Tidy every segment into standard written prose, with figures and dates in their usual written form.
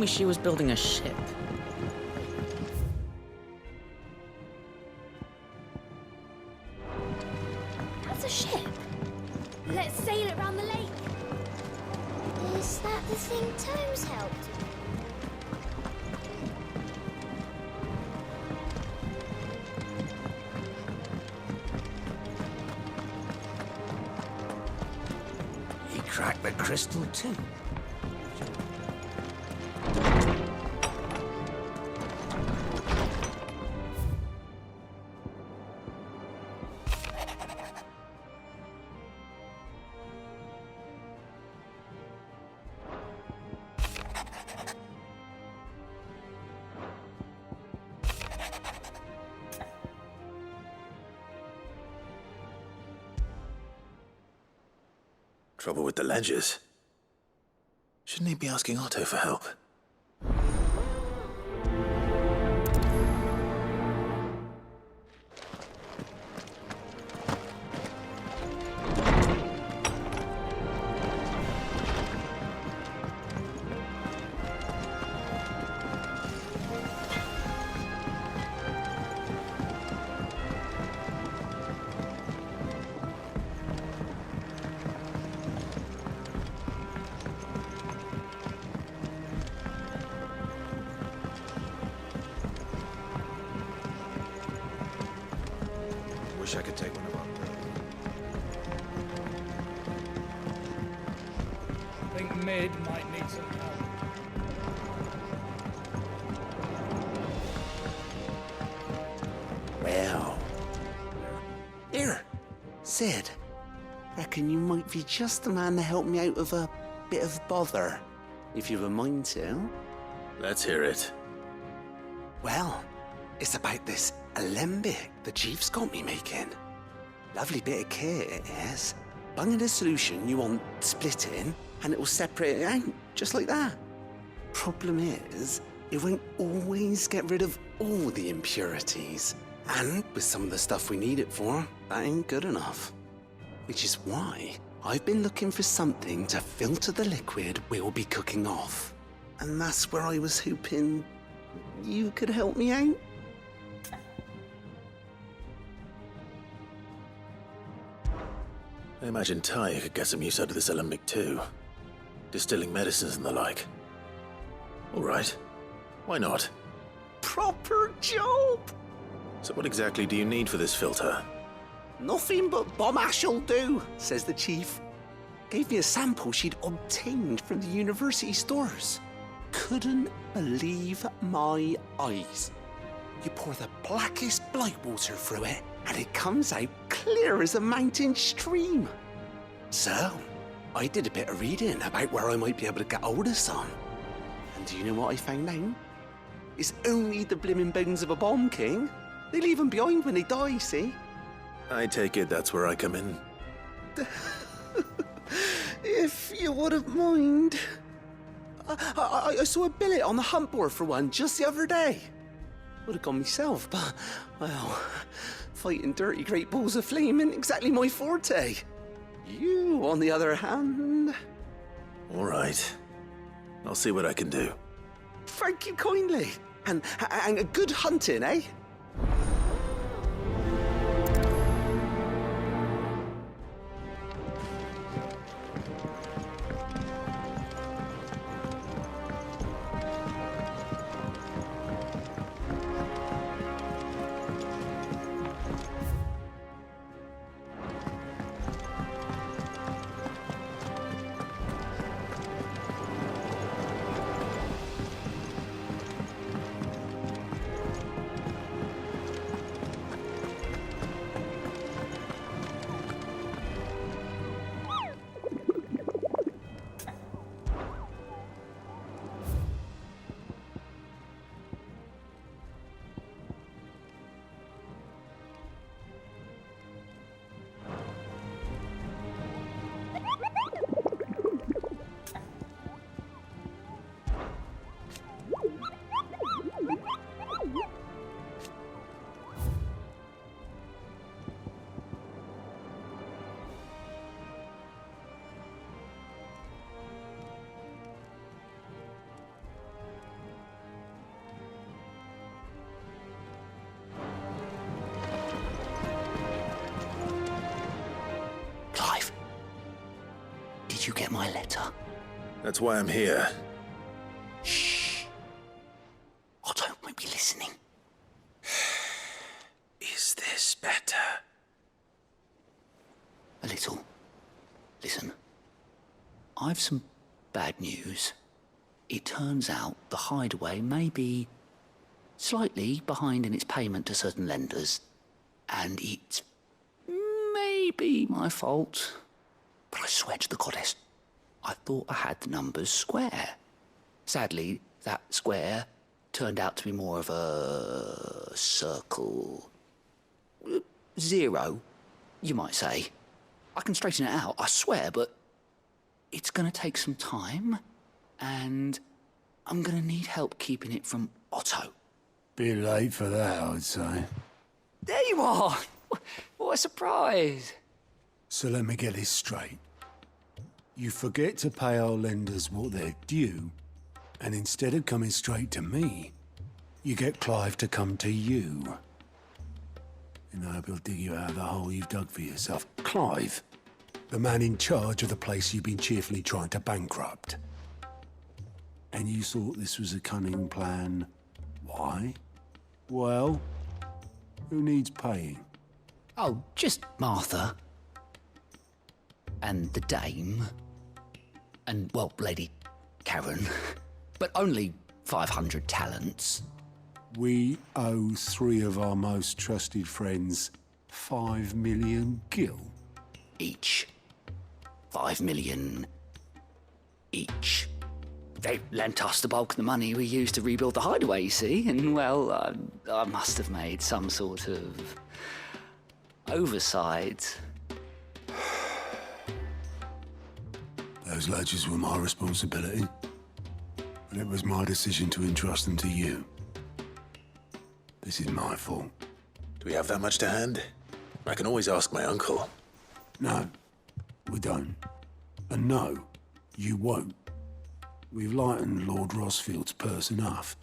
She was building a ship. That's a ship. Let's sail it round the lake. Is that the thing Tomes helped? He cracked the crystal too. Trouble with the ledgers. Shouldn't he be asking Otto for help? Wish I could take one of them. I think Mid might need some help. Well. Here, Sid. Reckon you might be just the man to help me out of a bit of bother, if you've a mind to. Let's hear it. Well, it's about this alembic the chief's got me making. Lovely bit of kit it is. Bung in a solution you want splitting, and it will separate it out, just like that. Problem is, it won't always get rid of all the impurities. And with some of the stuff we need it for, that ain't good enough. Which is why I've been looking for something to filter the liquid we'll be cooking off. And that's where I was hoping you could help me out. I imagine Ty could get some use out of this alembic too. Distilling medicines and the like. All right. Why not? Proper job! So what exactly do you need for this filter? Nothing but bomb ash'll do, says the chief. Gave me a sample she'd obtained from the university stores. Couldn't believe my eyes. You pour the blackest blight water through it, and it comes out clear as a mountain stream. So, I did a bit of reading about where I might be able to get hold of some. And do you know what I found out? It's only the blimmin' bones of a bomb king. They leave them behind when they die, see? I take it that's where I come in. If you wouldn't mind. I saw a billet on the hunt board for one just the other day. Would have gone myself, but, well, fighting dirty great balls of flame isn't exactly my forte. You, on the other hand... All right. I'll see what I can do. Thank you kindly. And good hunting, eh? Did you get my letter? That's why I'm here. Shh. Otto might be listening. Is this better? A little. Listen. I've some bad news. It turns out the hideaway may be slightly behind in its payment to certain lenders, and it may be my fault. But I swear to the goddess, I thought I had the numbers square. Sadly, that square turned out to be more of a circle. 0, you might say. I can straighten it out, I swear, but it's going to take some time, and I'm going to need help keeping it from Otto. Bit late for that, I'd say. There you are! What a surprise! So let me get this straight. You forget to pay our lenders what they're due, and instead of coming straight to me, you get Clive to come to you. And I hope he'll dig you out of the hole you've dug for yourself. Clive, the man in charge of the place you've been cheerfully trying to bankrupt. And you thought this was a cunning plan. Why? Well, who needs paying? Oh, just Martha. And the dame. And, well, Lady Karen. But only 500 talents. We owe 3 of our most trusted friends 5 million gil. Each. 5 million each. They lent us the bulk of the money we used to rebuild the hideaway, you see, and, well, I must have made some sort of oversight. Those ledgers were my responsibility, but it was my decision to entrust them to you. This is my fault. Do we have that much to hand? I can always ask my uncle. No, we don't. And no, you won't. We've lightened Lord Rosfield's purse enough.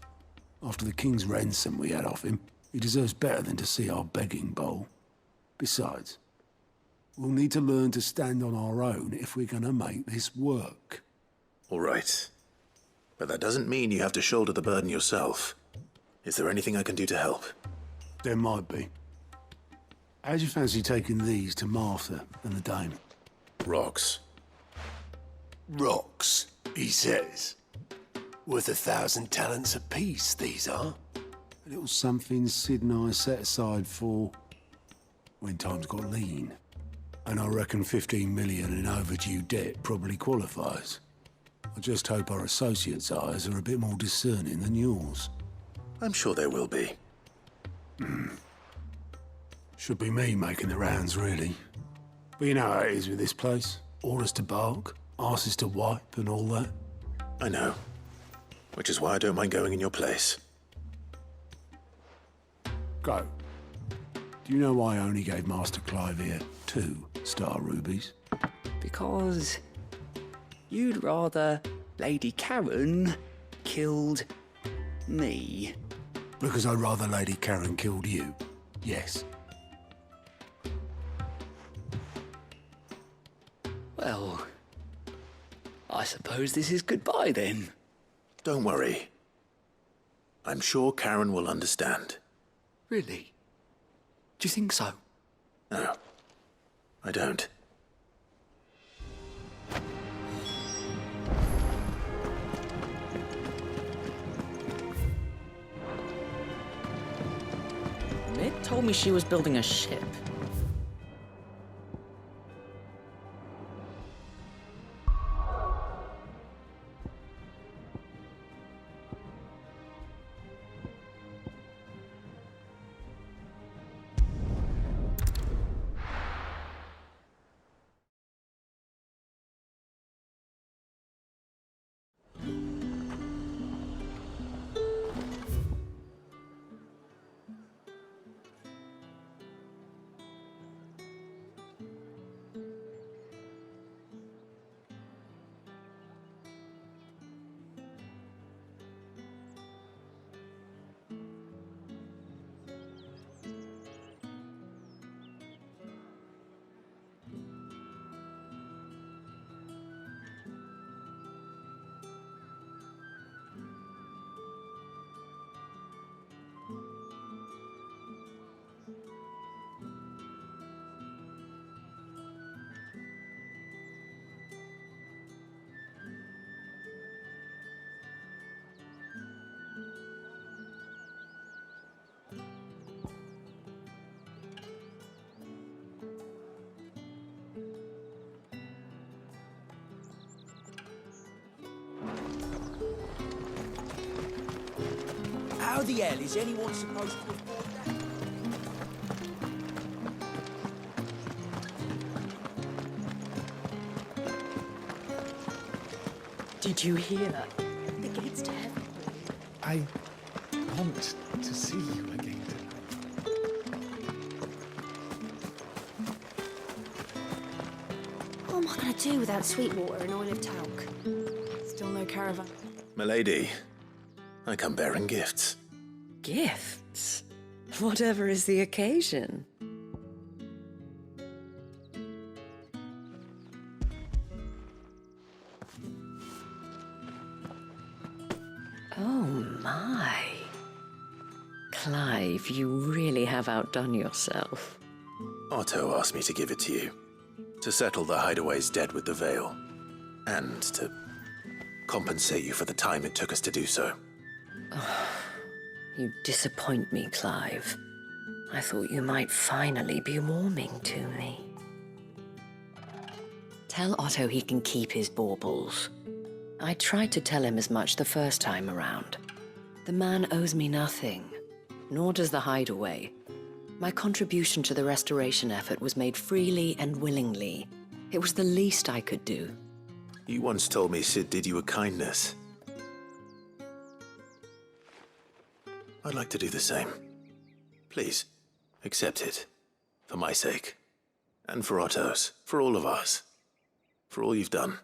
After the king's ransom we had off him, he deserves better than to see our begging bowl. Besides, we'll need to learn to stand on our own if we're going to make this work. All right. But that doesn't mean you have to shoulder the burden yourself. Is there anything I can do to help? There might be. How'd you fancy taking these to Martha and the dame? Rocks. Rocks, he says. Worth 1,000 talents apiece, these are. A little something Sid and I set aside for when times got lean. And I reckon 15 million in overdue debt probably qualifies. I just hope our associates' eyes are a bit more discerning than yours. I'm sure there will be. Should be me making the rounds, really. But you know how it is with this place. Orders to bark, arses to wipe, and all that. I know. Which is why I don't mind going in your place. Go. Do you know why I only gave Master Clive here 2 star rubies? Because you'd rather Lady Karen killed me. Because I'd rather Lady Karen killed you. Yes. Well, I suppose this is goodbye then. Don't worry. I'm sure Karen will understand. Really? Do you think so? No, I don't. Mid told me she was building a ship. How the hell is anyone supposed to afford that? Did you hear? The gates to heaven. I want to see you again tonight. What am I going to do without sweet water and oil of talc? Still no caravan. Milady, I come bearing gifts. Gifts? Whatever is the occasion. Oh my. Clive, you really have outdone yourself. Otto asked me to give it to you. To settle the hideaway's debt with the Veil. And to compensate you for the time it took us to do so. You disappoint me, Clive. I thought you might finally be warming to me. Tell Otto he can keep his baubles. I tried to tell him as much the first time around. The man owes me nothing, nor does the hideaway. My contribution to the restoration effort was made freely and willingly. It was the least I could do. You once told me Sid did you a kindness. I'd like to do the same. Please, accept it. For my sake. And for Otto's. For all of us. For all you've done.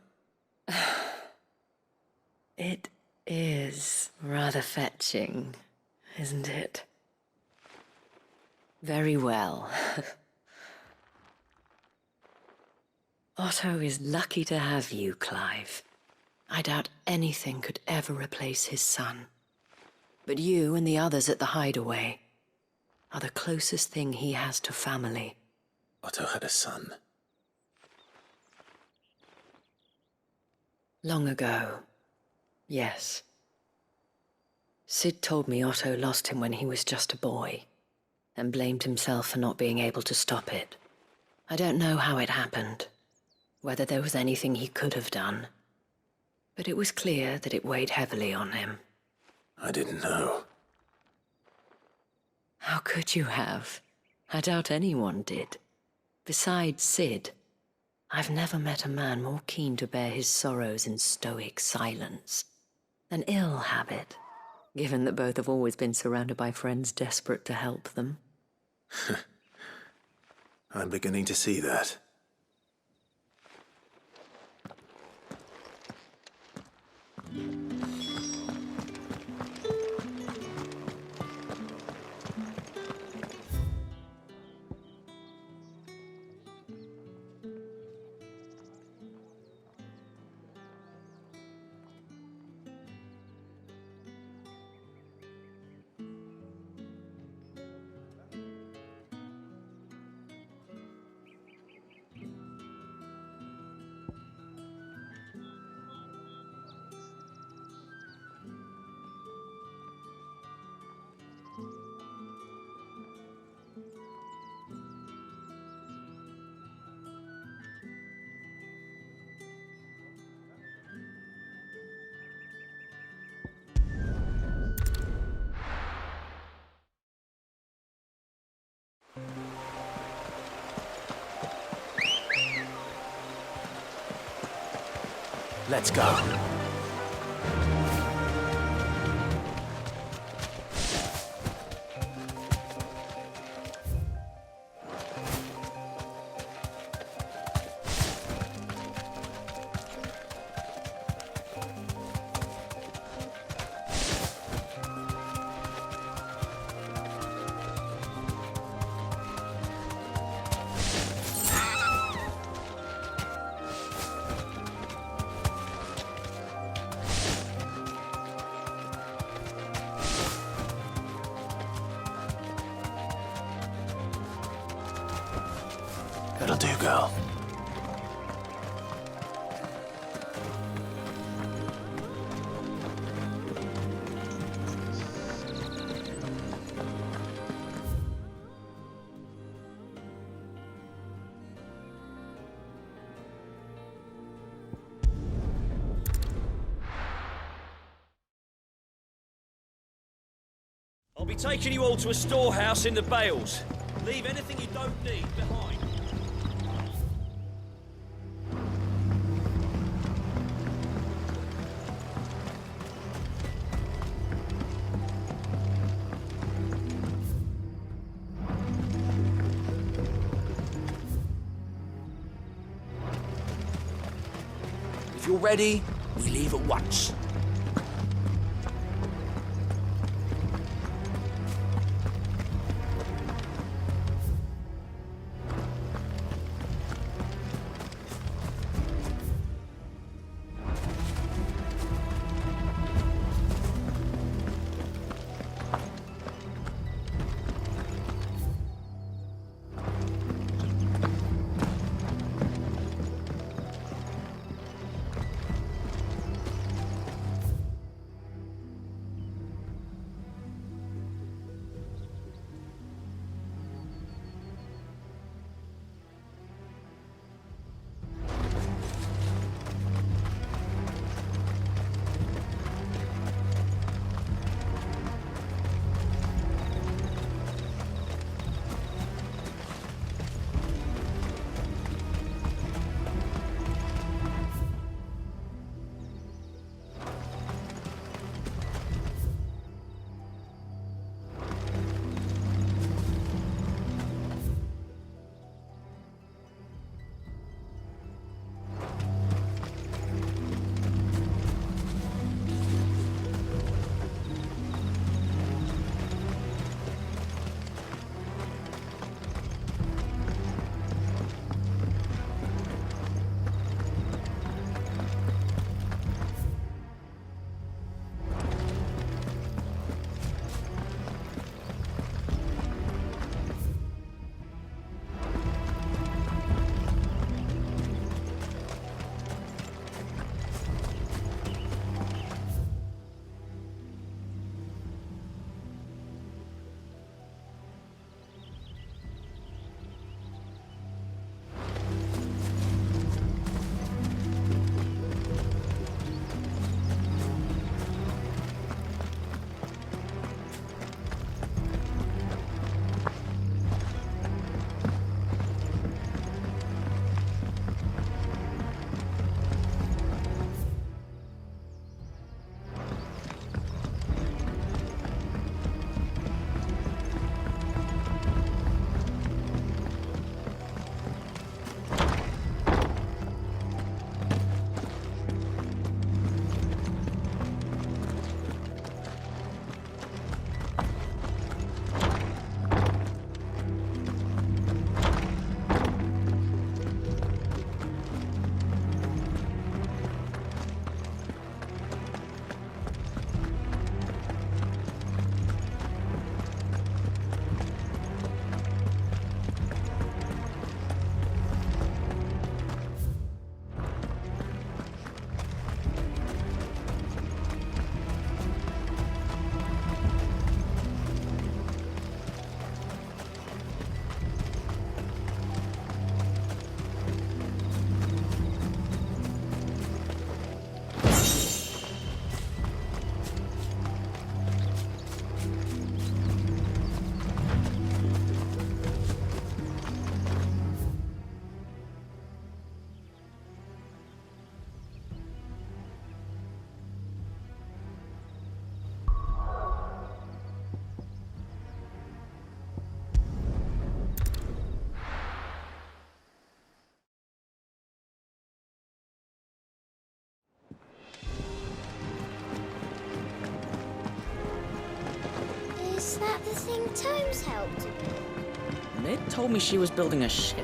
It is rather fetching, isn't it? Very well. Otto is lucky to have you, Clive. I doubt anything could ever replace his son. But you and the others at the hideaway are the closest thing he has to family. Otto had a son. Long ago, yes. Sid told me Otto lost him when he was just a boy, and blamed himself for not being able to stop it. I don't know how it happened, whether there was anything he could have done, but it was clear that it weighed heavily on him. I didn't know. How could you have? I doubt anyone did. Besides Sid, I've never met a man more keen to bear his sorrows in stoic silence. An ill habit, given that both have always been surrounded by friends desperate to help them. I'm beginning to see that. Let's go. It'll do, girl. I'll be taking you all to a storehouse in the Bales. Leave anything you don't need behind. If you're ready, we leave at once. Is that the thing Tomes helped to build? Ned told me she was building a ship.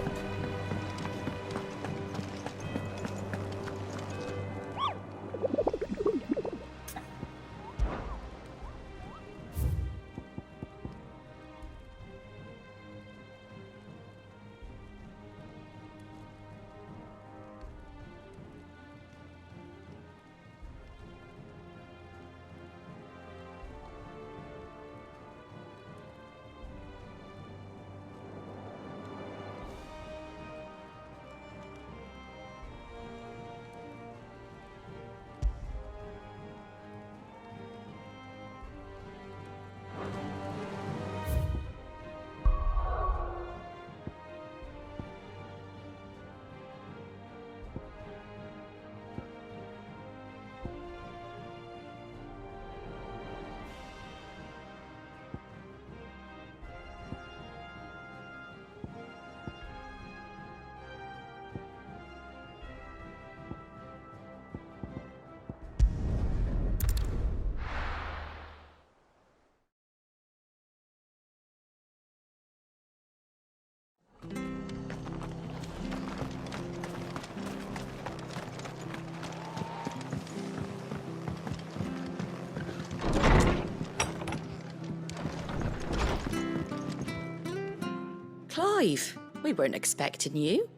PS5. We weren't expecting you.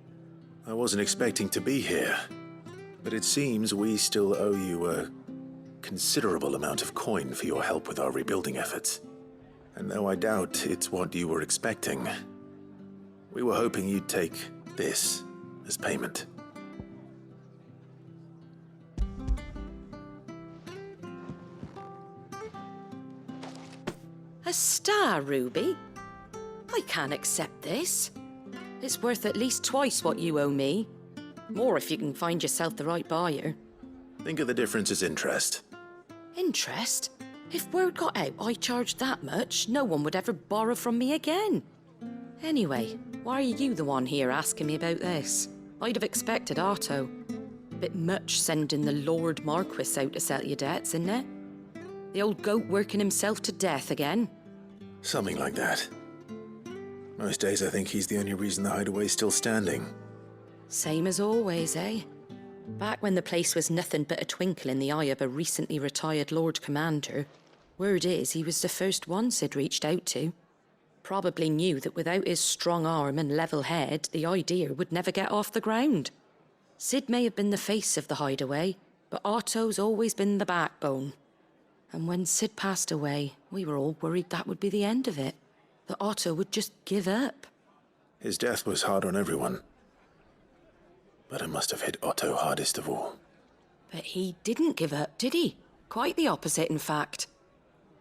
I wasn't expecting to be here, but it seems we still owe you a considerable amount of coin for your help with our rebuilding efforts. And though I doubt it's what you were expecting, we were hoping you'd take this as payment. A star, Ruby? I can't accept this. It's worth at least twice what you owe me. More if you can find yourself the right buyer. Think of the difference as interest. Interest? If word got out I charged that much, no one would ever borrow from me again. Anyway, why are you the one here asking me about this? I'd have expected Otto. Bit much sending the Lord Marquis out to settle your debts, isn't it? The old goat working himself to death again. Something like that. Most days I think he's the only reason the hideaway's still standing. Same as always, eh? Back when the place was nothing but a twinkle in the eye of a recently retired Lord Commander, word is he was the first one Sid reached out to. Probably knew that without his strong arm and level head, the idea would never get off the ground. Sid may have been the face of the hideaway, but Otto's always been the backbone. And when Sid passed away, we were all worried that would be the end of it. That Otto would just give up. His death was hard on everyone. But it must have hit Otto hardest of all. But he didn't give up, did he? Quite the opposite, in fact.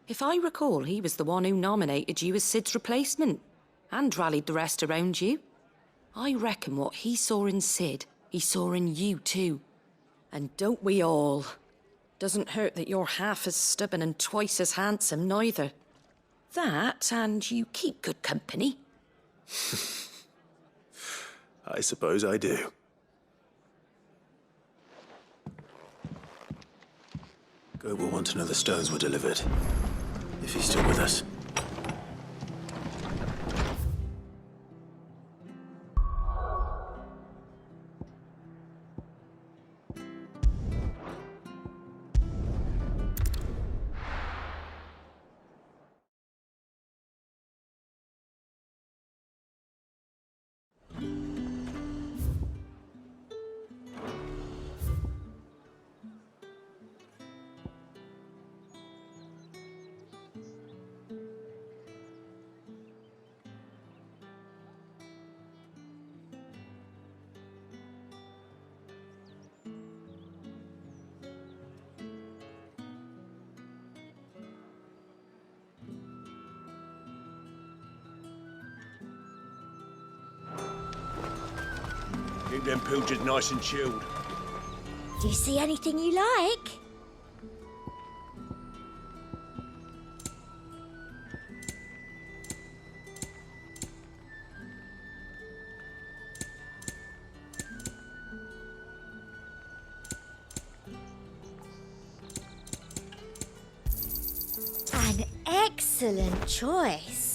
If I recall, he was the one who nominated you as Sid's replacement, and rallied the rest around you. I reckon what he saw in Sid, he saw in you too. And don't we all? Doesn't hurt that you're half as stubborn and twice as handsome, neither. That, and you keep good company. I suppose I do. Go will want to know the stones were delivered. If he's still with us. Keep them pilgers nice and chilled. Do you see anything you like? An excellent choice.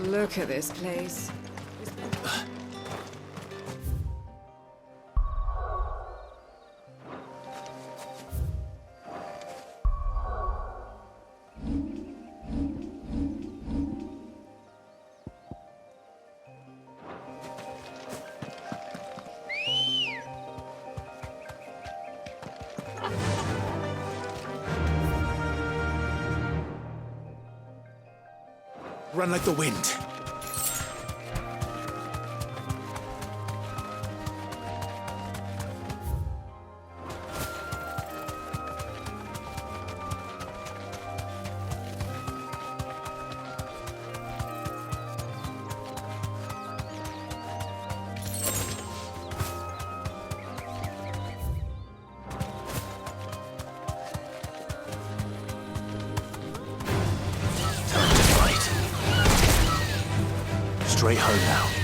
Look at this place. Run like the wind. straight home now.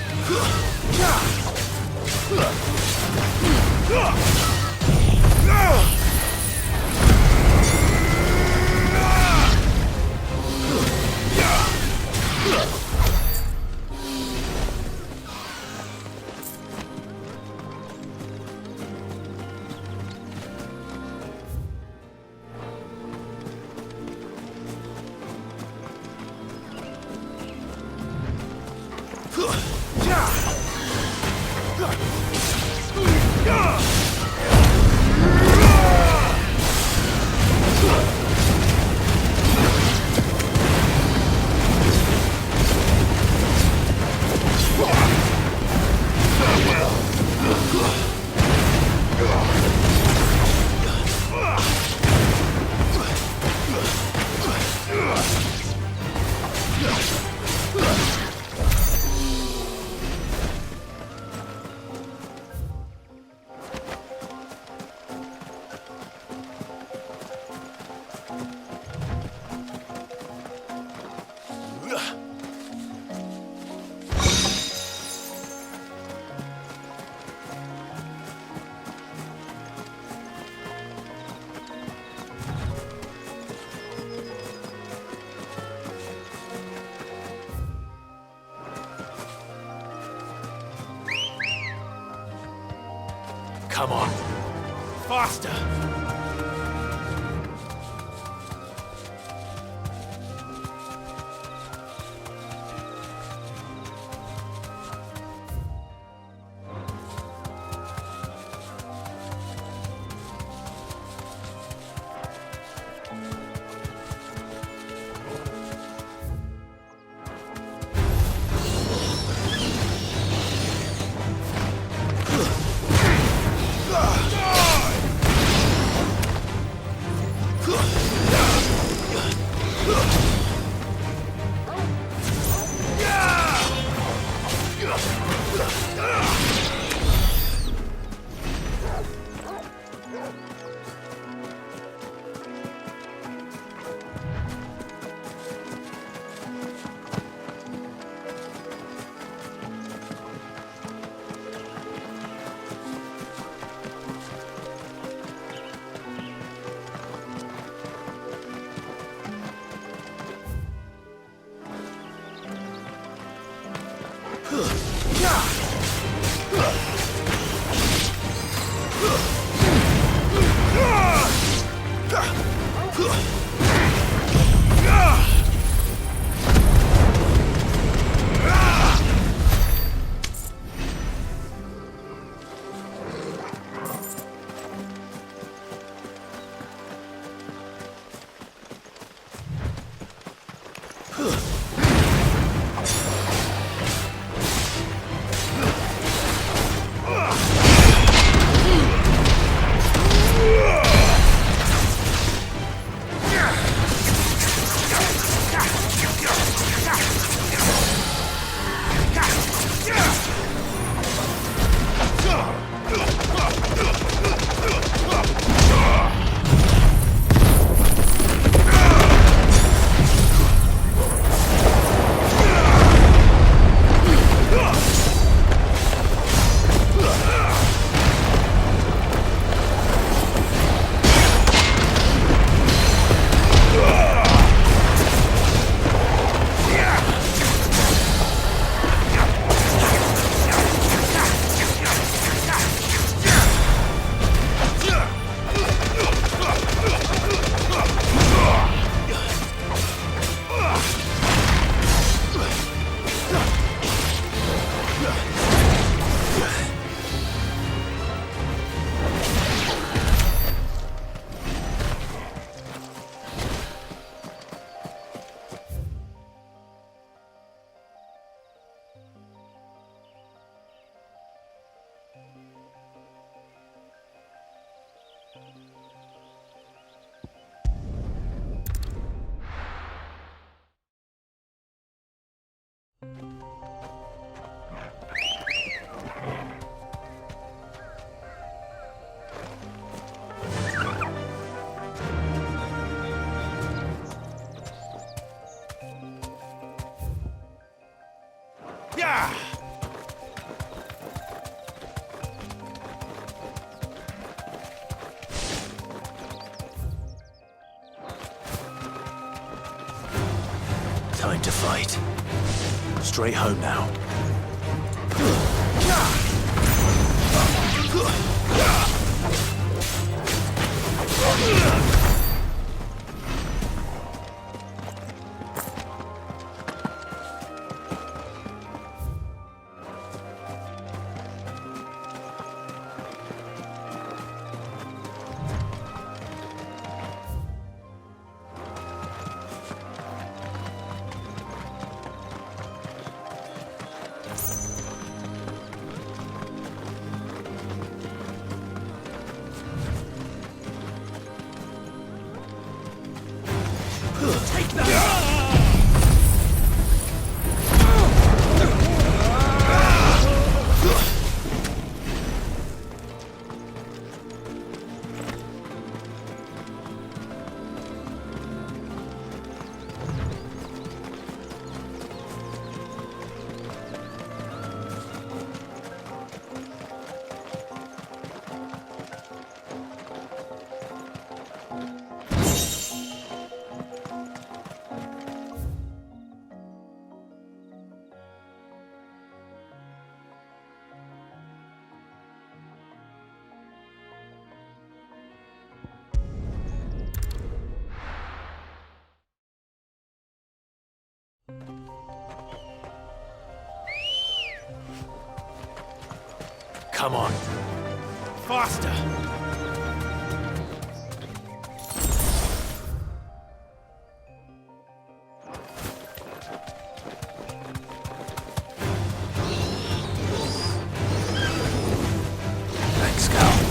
Come on. Faster! Time to fight. Straight home now. Come on. Faster! Thanks, Cal.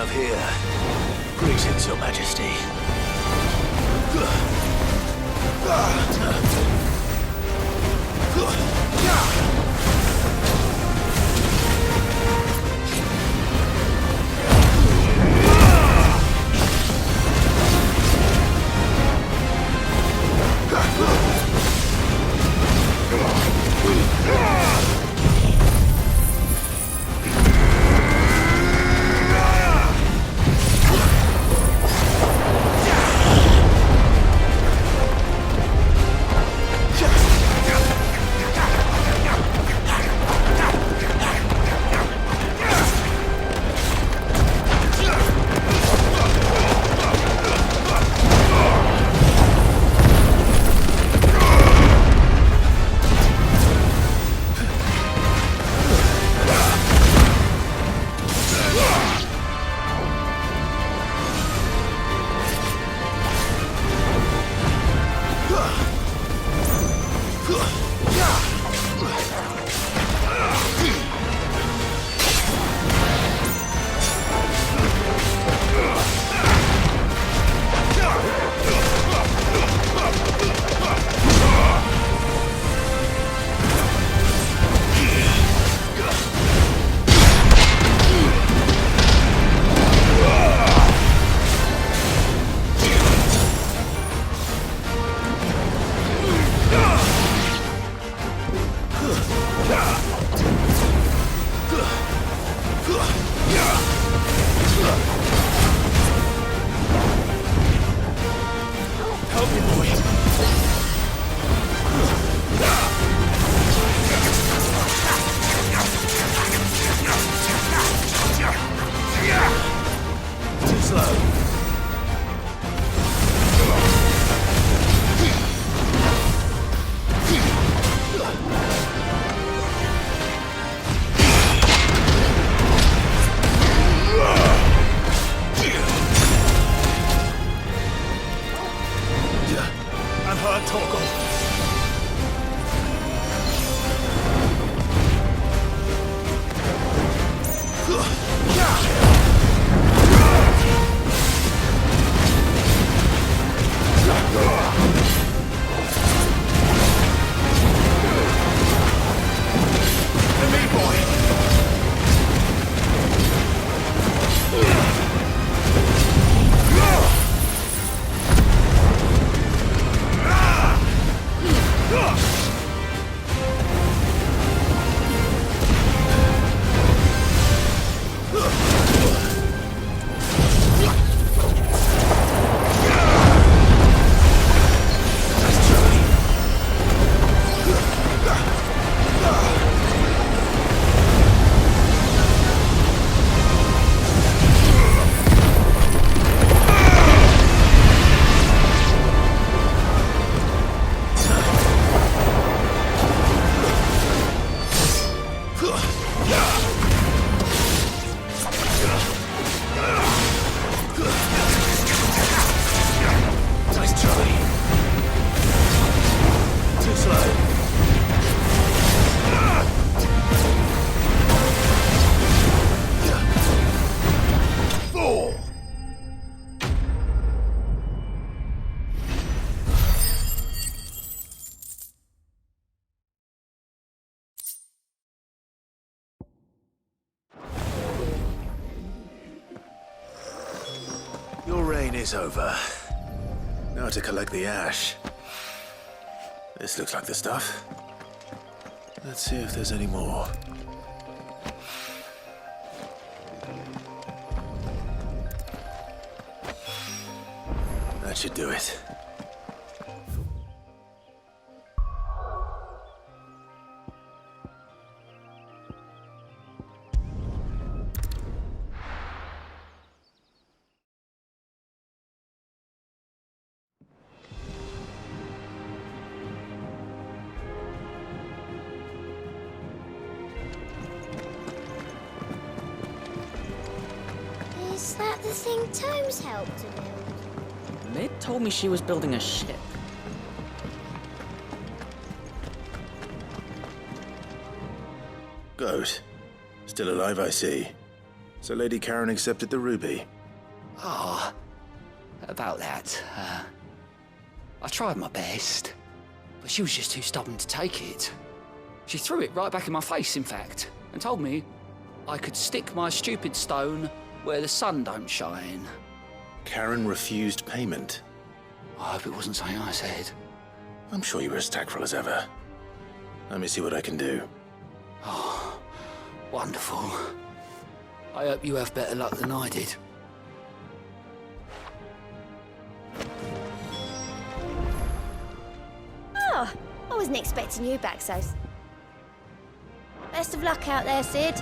Here. Greetings, Your Majesty. rain is over. Now to collect the ash. This looks like the stuff. Let's see if there's any more. That should do it. Is that the thing Tomes helped to build? Mid told me she was building a ship. Goat. Still alive, I see. So Lady Karen accepted the ruby. Ah, about that. I tried my best, but she was just too stubborn to take it. She threw it right back in my face, in fact, and told me I could stick my stupid stone where the sun don't shine. Karen refused payment. I hope it wasn't something I said. I'm sure you were as tactful as ever. Let me see what I can do. Oh, wonderful. I hope you have better luck than I did. Oh, I wasn't expecting you back so... Best of luck out there, Sid.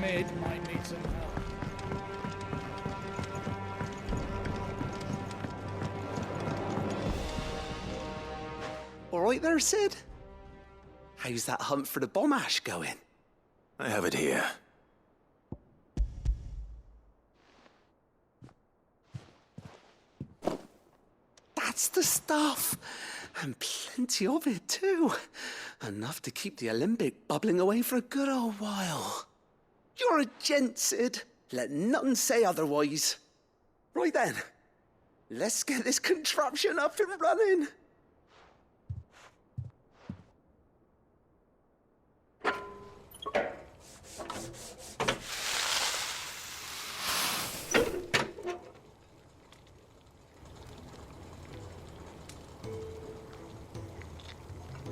Mid might need some help. All right there, Sid? How's that hunt for the bomb ash going? I have it here. That's the stuff! And plenty of it, too. Enough to keep the alembic bubbling away for a good old while. You're a gent, Sid. Let nothing say otherwise. Right then, let's get this contraption up and running.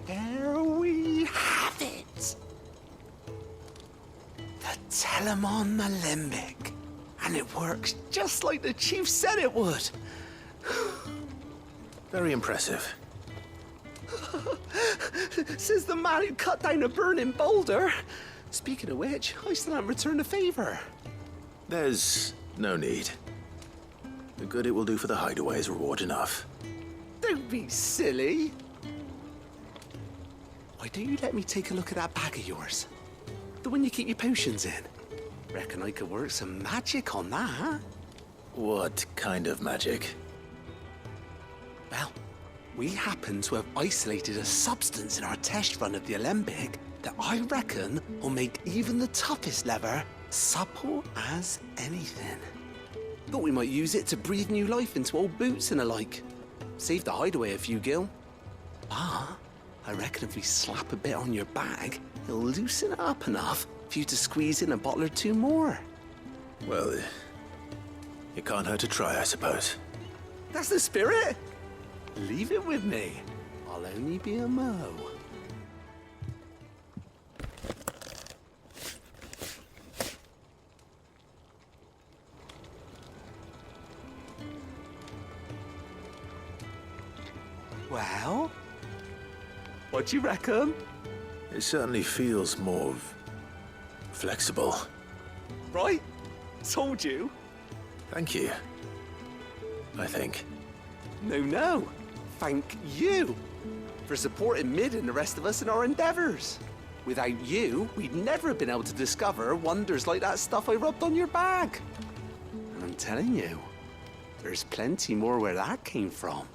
There we have it. The Telemon Alembic. And it works just like the chief said it would. Very impressive. Says the man who cut down a burning boulder. Speaking of which, I still haven't returned the favor. There's no need. The good it will do for the hideaway is reward enough. Don't be silly. Why don't you let me take a look at that bag of yours? The one you keep your potions in. Reckon I could work some magic on that, huh? What kind of magic? Well, we happen to have isolated a substance in our test run of the alembic that I reckon will make even the toughest lever supple as anything. Thought we might use it to breathe new life into old boots and the like. Save the hideaway a few gil. Ah, I reckon if we slap a bit on your bag, it'll loosen it up enough for you to squeeze in a bottle or two more. Well, it can't hurt to try, I suppose. That's the spirit. Leave it with me. I'll only be a mo. Well, what do you reckon? It certainly feels more flexible. Right? Told you. Thank you. I think. No. Thank you for supporting Mid and the rest of us in our endeavors. Without you, we'd never have been able to discover wonders like that stuff I rubbed on your bag. And I'm telling you, there's plenty more where that came from.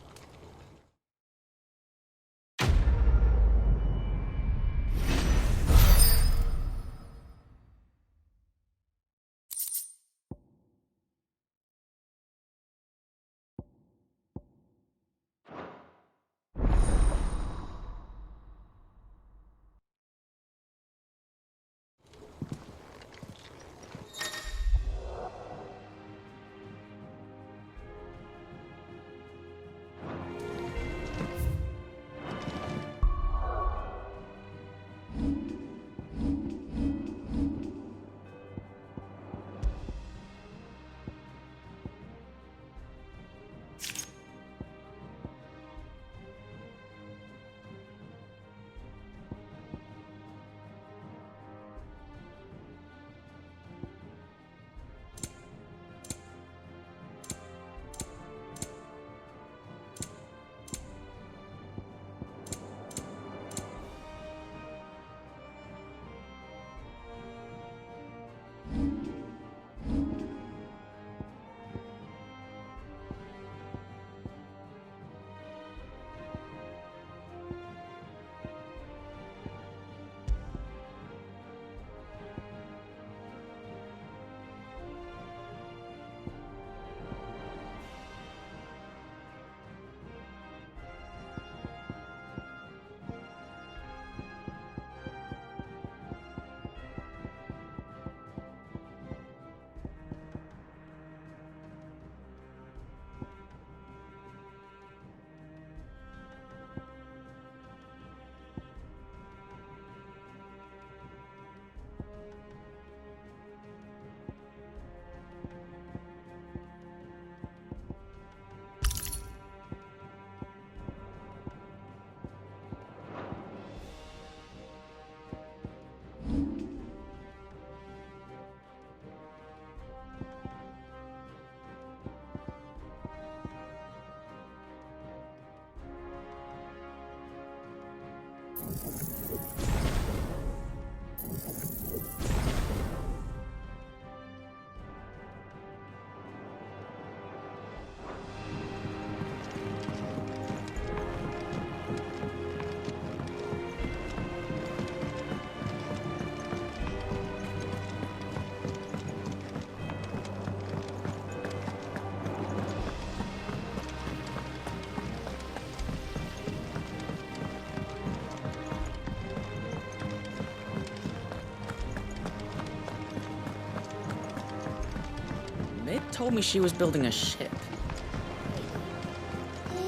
Mid told me she was building a ship.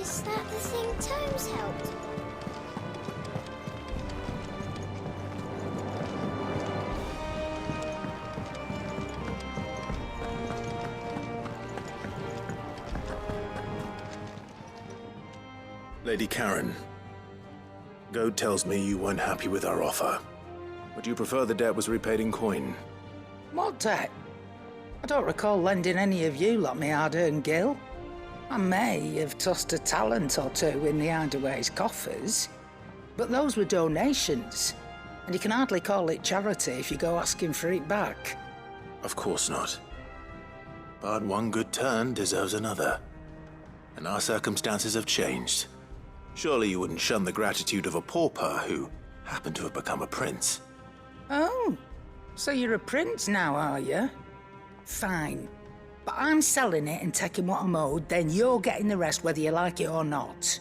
Is that the thing Tomes helped? Lady Karen, Goad tells me you weren't happy with our offer. Would you prefer the debt was repaid in coin? What debt? I don't recall lending any of you lot me hard-earned gil. I may have tossed a talent or two in the Hideaway's coffers, but those were donations, and you can hardly call it charity if you go asking for it back. Of course not. But one good turn deserves another. And our circumstances have changed. Surely you wouldn't shun the gratitude of a pauper who happened to have become a prince. Oh, so you're a prince now, are you? Fine. But I'm selling it and taking what I'm owed, then you're getting the rest whether you like it or not.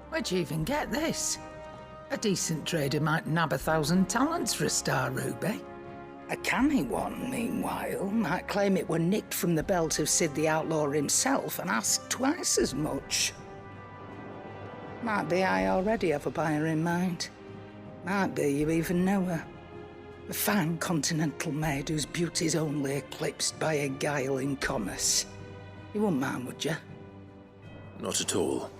Where'd you even get this? A decent trader might nab 1,000 talents for a star ruby. A canny one, meanwhile, might claim it were nicked from the belt of Sid the Outlaw himself and ask twice as much. Might be I already have a buyer in mind. Might be you even know her. A fine continental maid whose beauty's only eclipsed by a guile in commerce. You wouldn't mind, would you? Not at all.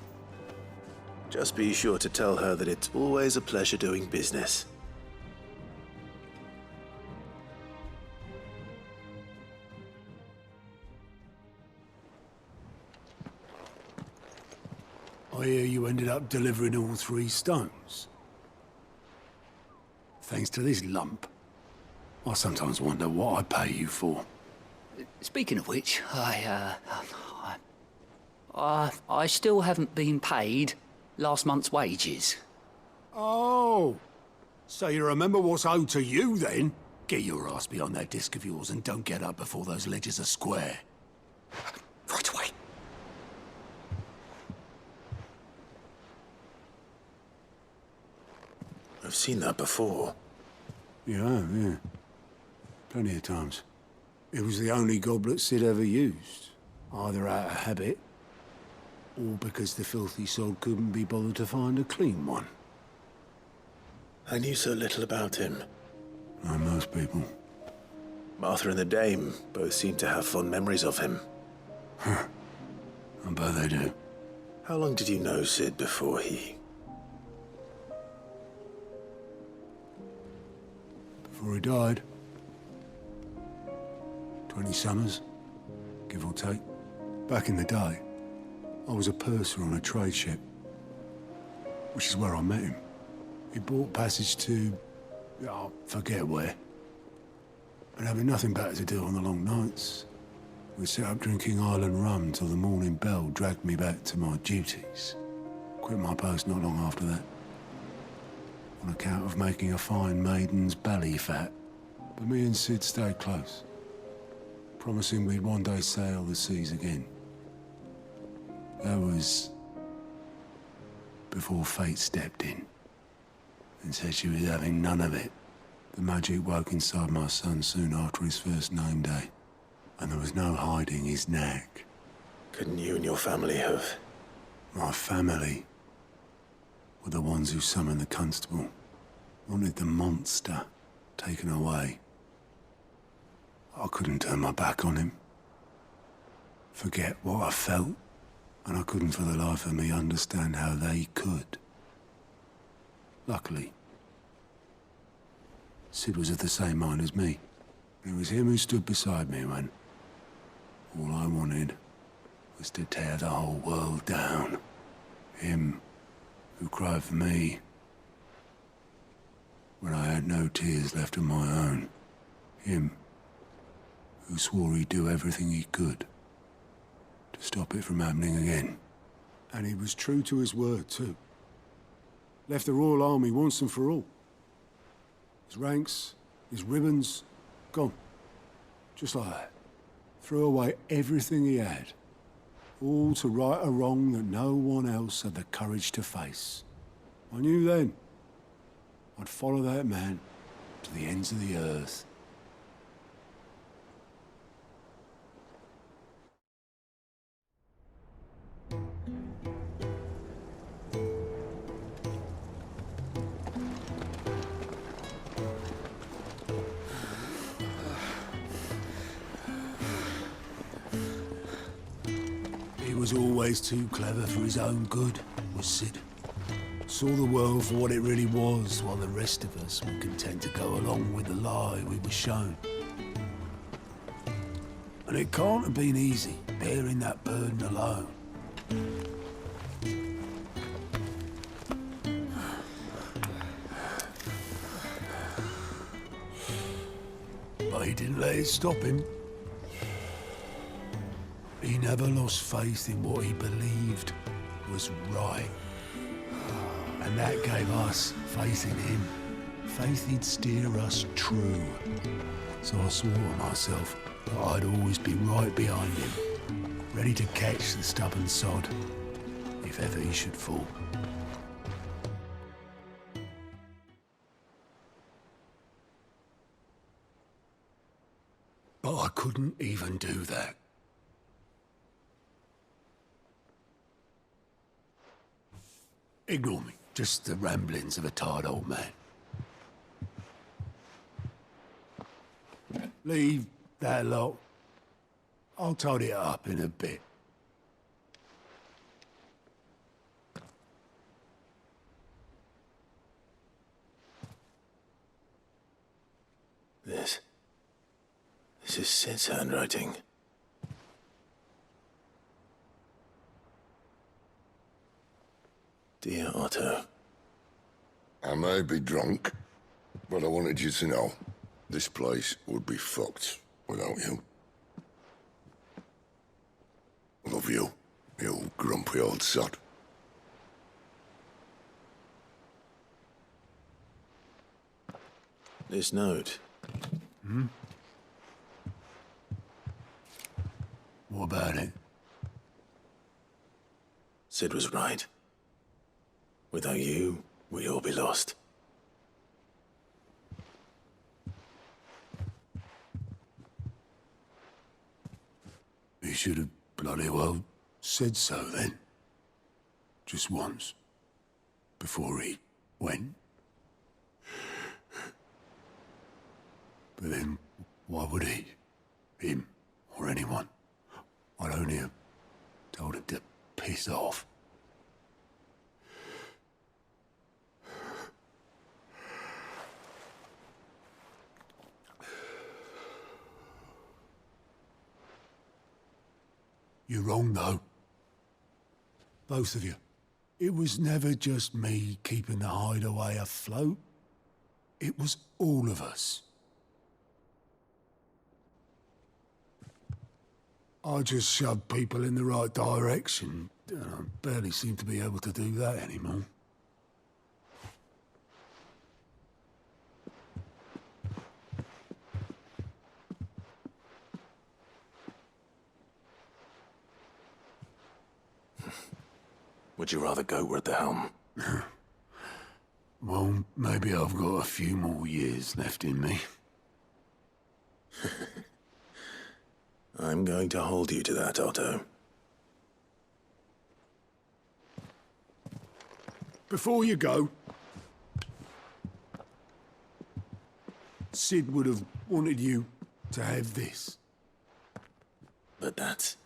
Just be sure to tell her that it's always a pleasure doing business. I hear you ended up delivering all 3 stones. Thanks to this lump. I sometimes wonder what I pay you for. Speaking of which, I still haven't been paid last month's wages. Oh, so you remember what's owed to you then? Get your ass behind that disc of yours and don't get up before those ledgers are square. Right away. I've seen that before. Yeah. Plenty of times. It was the only goblet Sid ever used. Either out of habit, or because the filthy sod couldn't be bothered to find a clean one. I knew so little about him. Like most people. Martha and the Dame both seem to have fond memories of him. Huh. I bet they do. How long did you know Sid before he... Before he died. 20 summers, give or take. Back in the day, I was a purser on a trade ship, which is where I met him. He bought passage to... I forget where. And having nothing better to do on the long nights, we set up drinking island rum till the morning bell dragged me back to my duties. Quit my post not long after that. On account of making a fine maiden's belly fat. But me and Sid stayed close, promising we'd one day sail the seas again. That was before fate stepped in and said she was having none of it. The magic woke inside my son soon after his first name day, and there was no hiding his knack. Couldn't you and your family have... My family were the ones who summoned the constable, wanted the monster taken away. I couldn't turn my back on him, forget what I felt, and I couldn't for the life of me understand how they could. Luckily, Sid was of the same mind as me. It was him who stood beside me when all I wanted was to tear the whole world down. Him who cried for me when I had no tears left of my own. Him who swore he'd do everything he could to stop it from happening again. And he was true to his word, too. Left the Royal Army once and for all. His ranks, his ribbons, gone. Just like that. Threw away everything he had. All to right a wrong that no one else had the courage to face. I knew then I'd follow that man to the ends of the earth. He was always too clever for his own good, was Sid. Saw the world for what it really was, while the rest of us were content to go along with the lie we were shown. And it can't have been easy, bearing that burden alone. But he didn't let it stop him. He never lost faith in what he believed was right. And that gave us faith in him. Faith he'd steer us true. So I swore to myself that I'd always be right behind him, ready to catch the stubborn sod, if ever he should fall. But I couldn't even do that. Ignore me. Just the ramblings of a tired old man. Leave that lot. I'll tidy it up in a bit. This is Sid's handwriting. Dear Otto. I may be drunk, but I wanted you to know this place would be fucked without you. Love you, you grumpy old sod. This note. Hmm? What about it? Sid was right. Without you, we'd all be lost. He should have bloody well said so then. Just once. Before he went. But then, why would he? Him, or anyone? I'd only have told him to piss off. You're wrong, though. Both of you. It was never just me keeping the hideaway afloat. It was all of us. I just shoved people in the right direction. I barely seem to be able to do that anymore. Would you rather go at the helm? Well, maybe I've got a few more years left in me. I'm going to hold you to that, Otto. Before you go, Sid would have wanted you to have this. But that's...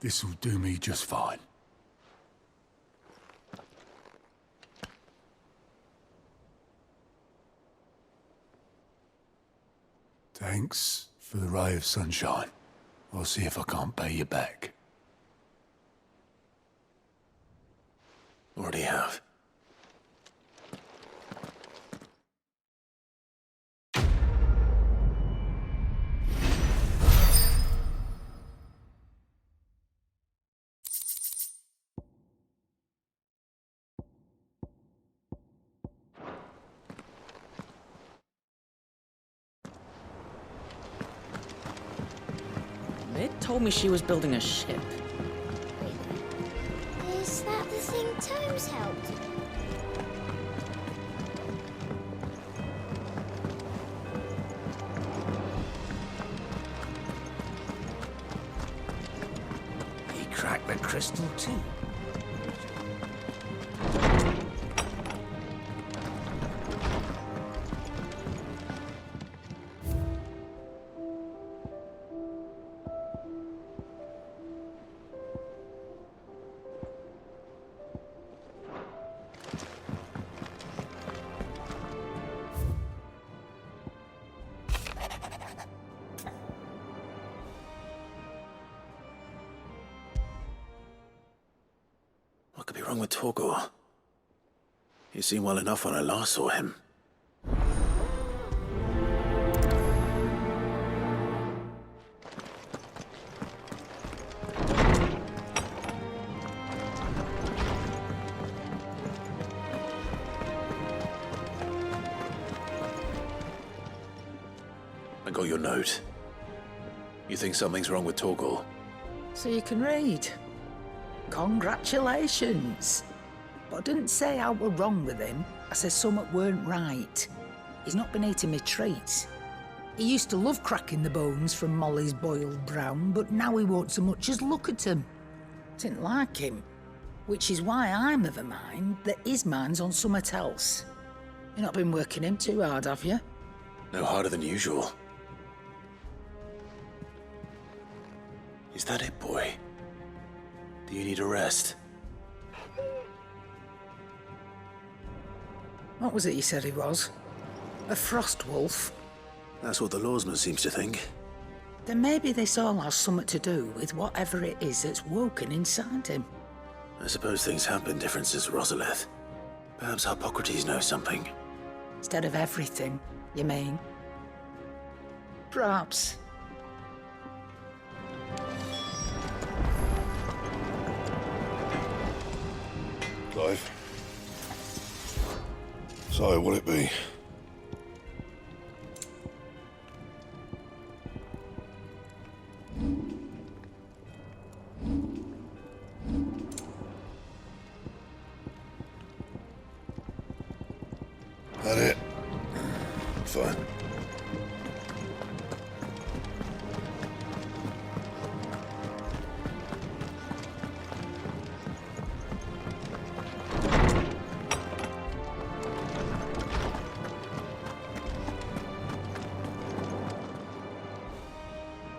This'll do me just fine. Thanks for the ray of sunshine. I'll see if I can't pay you back. Already have. It told me she was building a ship. Is that the thing Tomes helped? He cracked the crystal too. What could be wrong with Mongggo? He seemed well enough when I last saw him. I got your note. You think something's wrong with Mongggo? So you can read. Congratulations. But I didn't say how we're wrong with him. I said something weren't right. He's not been eating me treats. He used to love cracking the bones from Molly's boiled brown, but now he won't so much as look at them. Didn't like him. Which is why I'm of a mind that his mind's on something else. You've not been working him too hard, have you? No harder than usual. Is that it, boy? Do you need a rest? What was it you said he was? A frost wolf? That's what the lawsman seems to think. Then maybe this all has something to do with whatever it is that's woken inside him. I suppose things have been different since Rosalith. Perhaps Hippocrates knows something. Instead of everything, you mean? Perhaps. Clive. So, what'll it be? That it? Fine.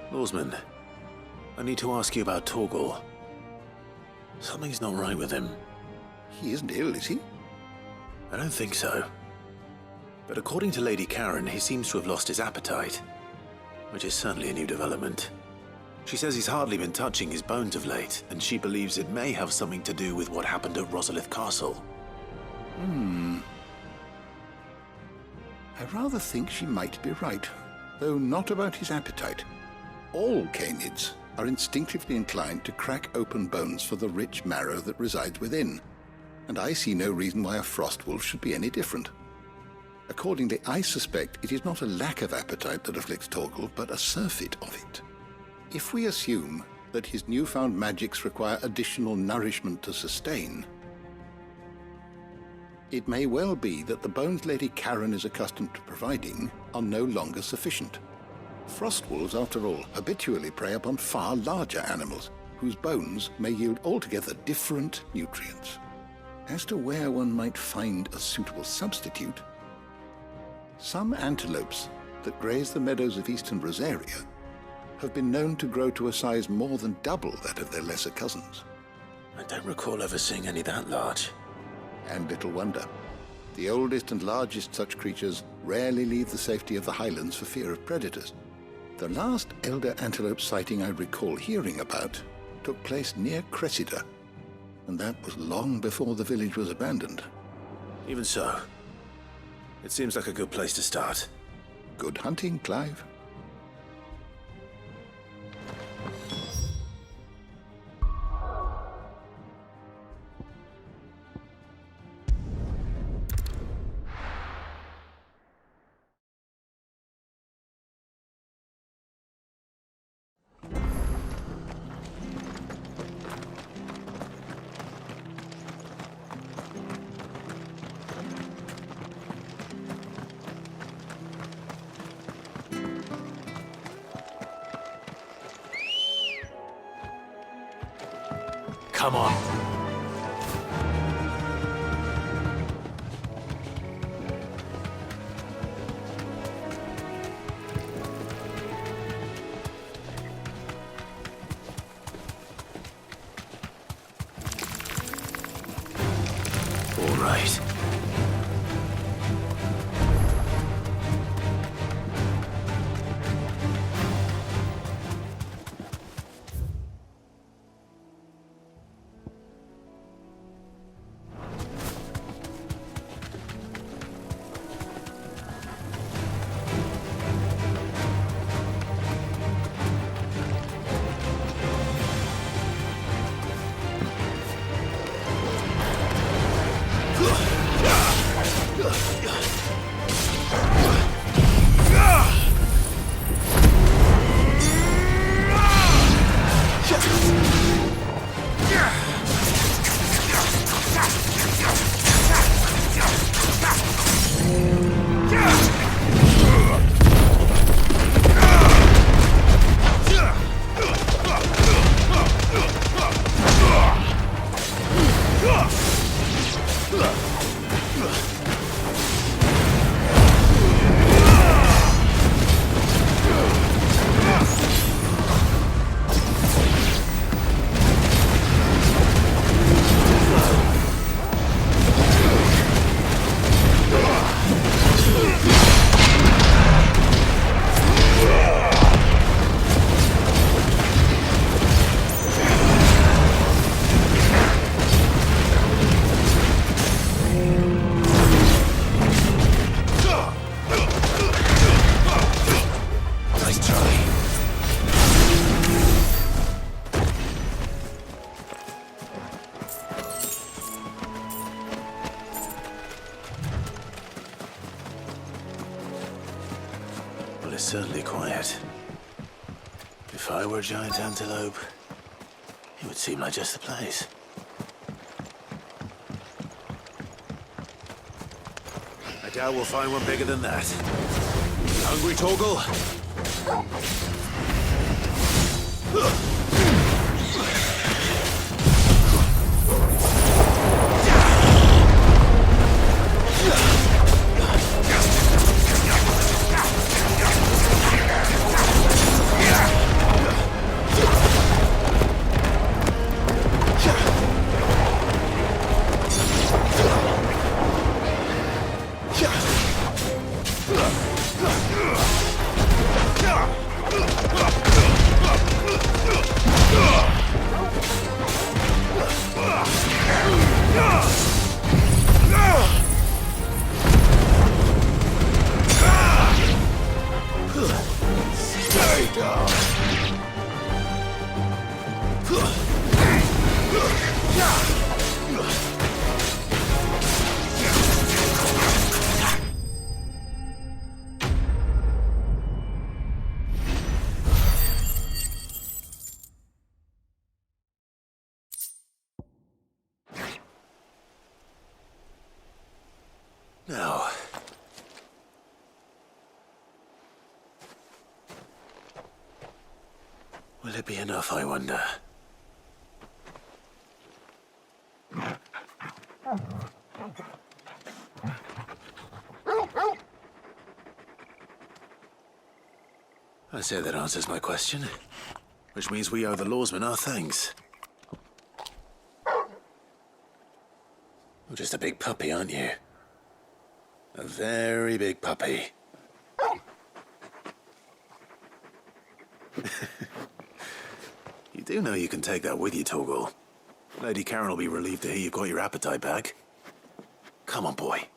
Lawsman, I need to ask you about Mongggo. Something's not right with him. He isn't ill, is he? I don't think so. But according to Lady Karen, he seems to have lost his appetite, which is certainly a new development. She says he's hardly been touching his bones of late, and she believes it may have something to do with what happened at Rosalith Castle. I rather think she might be right, though not about his appetite. All canids are instinctively inclined to crack open bones for the rich marrow that resides within, and I see no reason why a frost wolf should be any different. Accordingly, I suspect it is not a lack of appetite that afflicts Mongggo, but a surfeit of it. If we assume that his newfound magics require additional nourishment to sustain, it may well be that the bones Lady Karen is accustomed to providing are no longer sufficient. Frost wolves, after all, habitually prey upon far larger animals, whose bones may yield altogether different nutrients. As to where one might find a suitable substitute, some antelopes that graze the meadows of eastern Rosaria have been known to grow to a size more than double that of their lesser cousins. I don't recall ever seeing any that large. And little wonder. The oldest and largest such creatures rarely leave the safety of the highlands for fear of predators. The last elder antelope sighting I recall hearing about took place near Cressida, and that was long before the village was abandoned. Even so, it seems like a good place to start. Good hunting, Clive. Come on. All right. It's certainly quiet. If I were a giant antelope, it would seem like just the place. I doubt we'll find one bigger than that. Hungry, Torgal? Now, will it be enough, I wonder? I say that answers my question, which means we owe the lawsmen our thanks. You're just a big puppy, aren't you? A very big puppy. You do know you can take that with you, Toggle. Lady Karen will be relieved to hear you've got your appetite back. Come on, boy.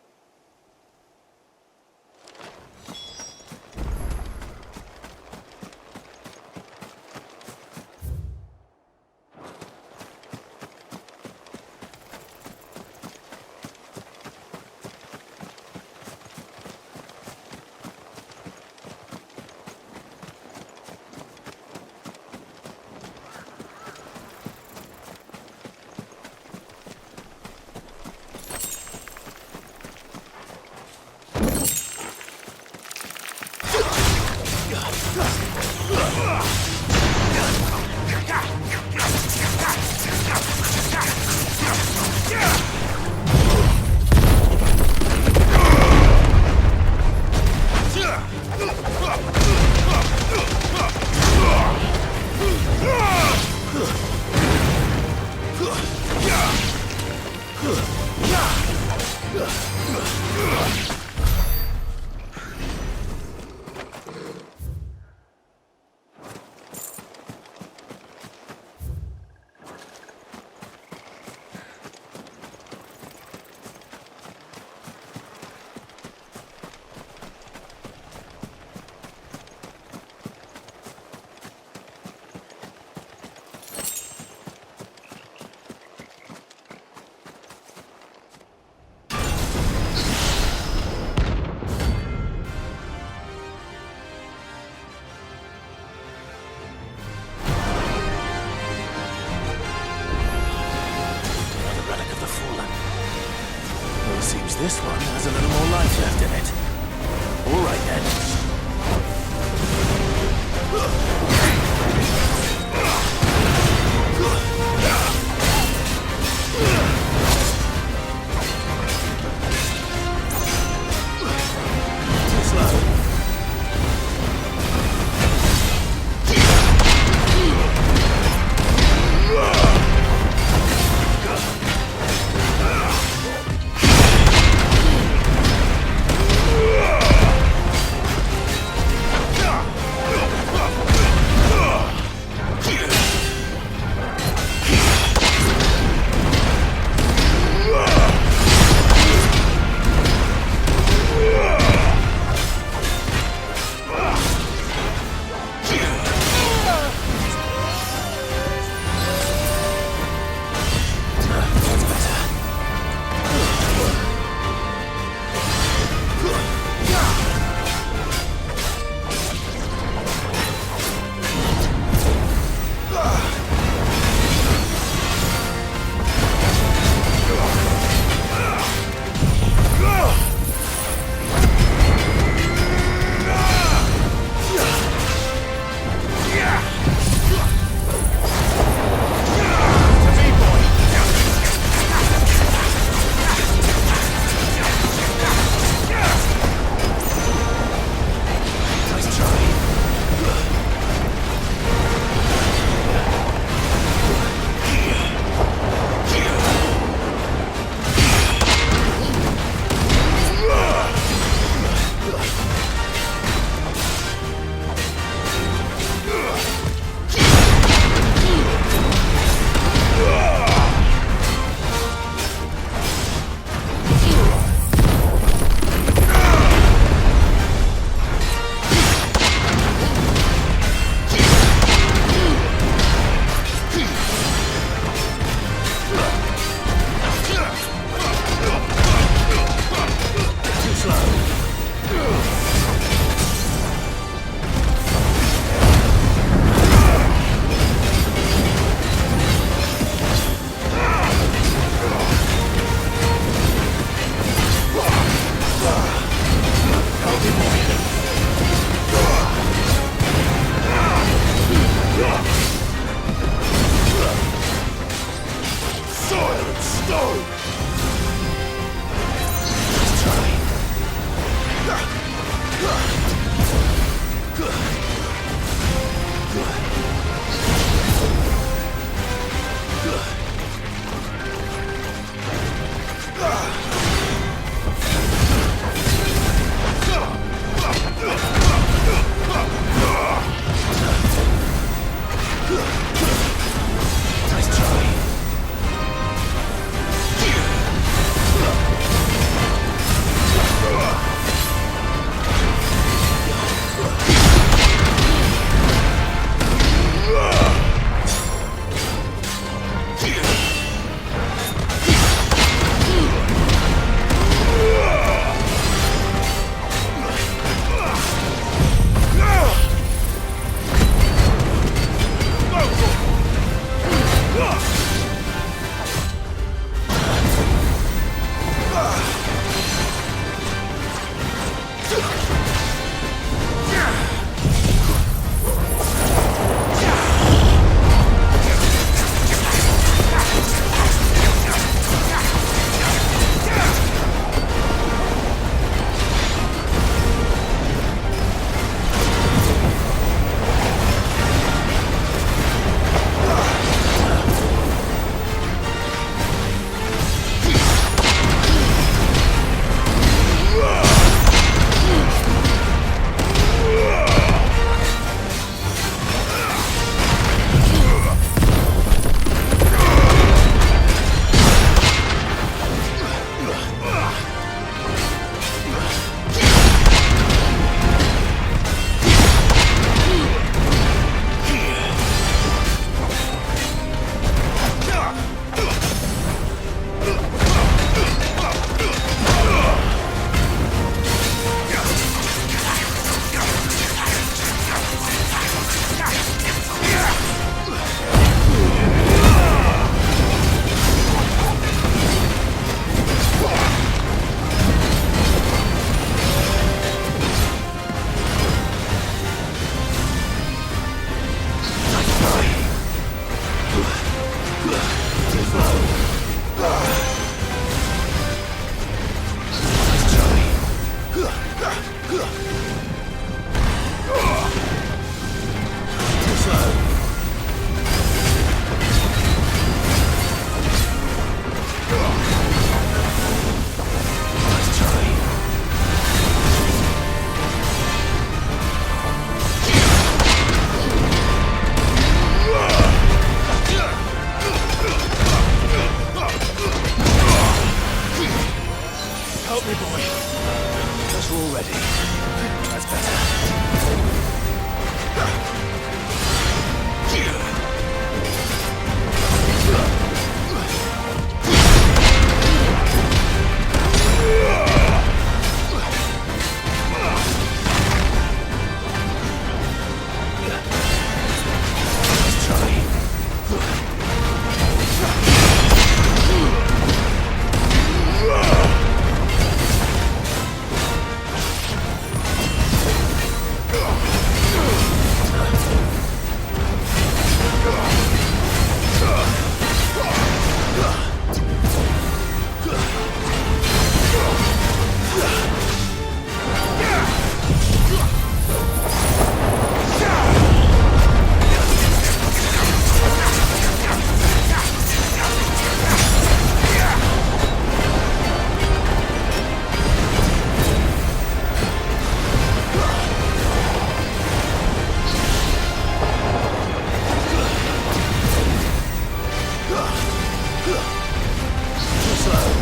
This one has a little more life left in it. All right, then. Too slow. Too slow.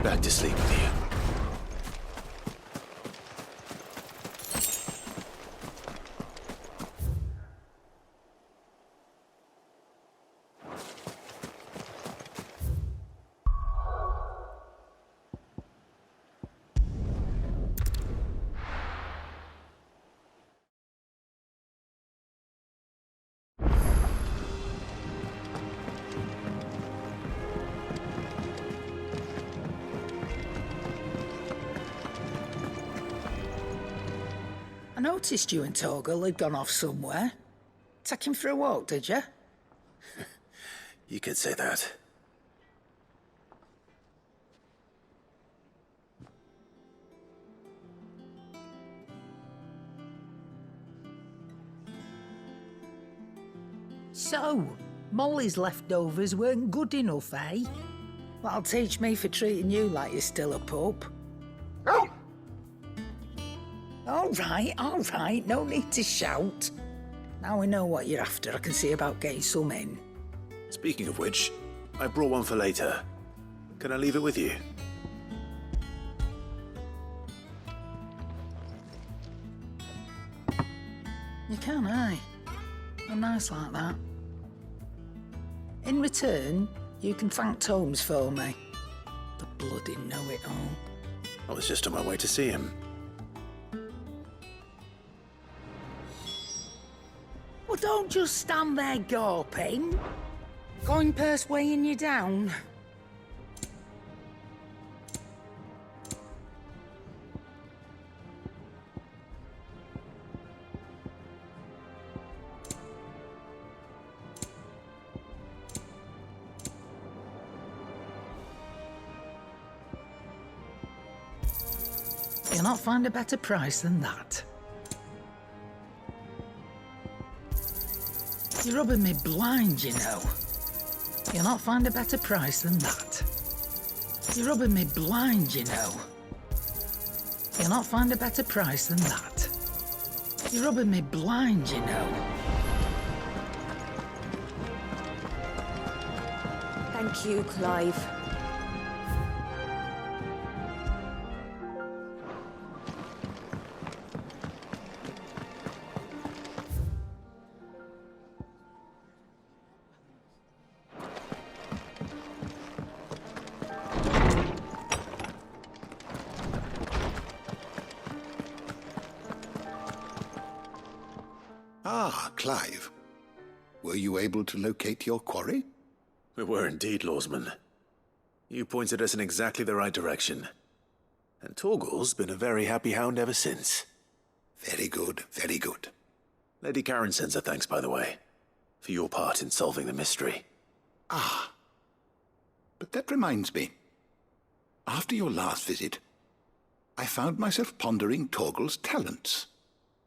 Back to sleep with you. I noticed you and Torgal had gone off somewhere. Take him for a walk, did you? You could say that. So, Molly's leftovers weren't good enough, eh? That'll teach me for treating you like you're still a pup. All right, no need to shout. Now we know what you're after, I can see about getting some in. Speaking of which, I brought one for later. Can I leave it with you? You can, aye. I'm nice like that. In return, you can thank Tomes for me. The bloody know-it-all. I was just on my way to see him. Well, don't just stand there gawping. Coin purse weighing you down. You'll not find a better price than that. You're rubbing me blind, you know. You'll not find a better price than that. You're rubbing me blind, you know. You'll not find a better price than that. You're rubbing me blind, you know. Thank you, Clive. Ah, Clive. Were you able to locate your quarry? We were indeed, Lawsman. You pointed us in exactly the right direction. And Torgal's been a very happy hound ever since. Very good, very good. Lady Karen sends her thanks, by the way, for your part in solving the mystery. Ah. But that reminds me. After your last visit, I found myself pondering Torgal's talents.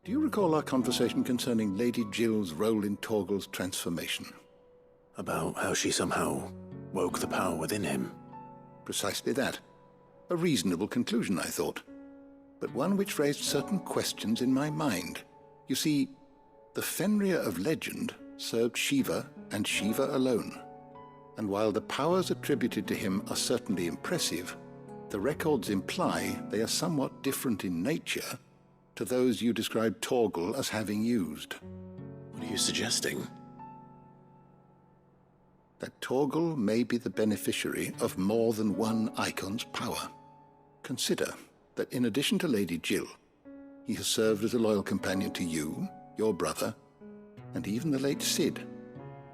Do you recall our conversation concerning Lady Jill's role in Torgal's transformation? About how she somehow woke the power within him. Precisely that. A reasonable conclusion, I thought, but one which raised certain questions in my mind. You see, the Fenrir of legend served Shiva and Shiva alone. And while the powers attributed to him are certainly impressive, the records imply they are somewhat different in nature to those you described Torgal as having used. What are you suggesting? That Torgal may be the beneficiary of more than one icon's power. Consider that in addition to Lady Jill, he has served as a loyal companion to you, your brother, and even the late Cid.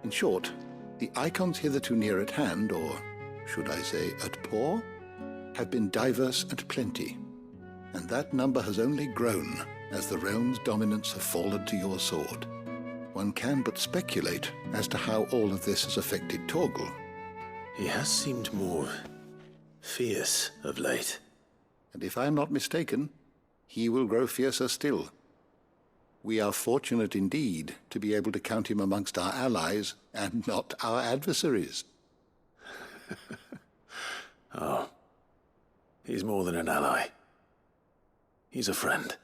In short, the icons hitherto near at hand, or should I say at paw, have been diverse and plenty, and that number has only grown as the realm's dominance have fallen to your sword. One can but speculate as to how all of this has affected Torgal. He has seemed more fierce of late. And if I am not mistaken, he will grow fiercer still. We are fortunate indeed to be able to count him amongst our allies and not our adversaries. Oh, he's more than an ally. He's a friend.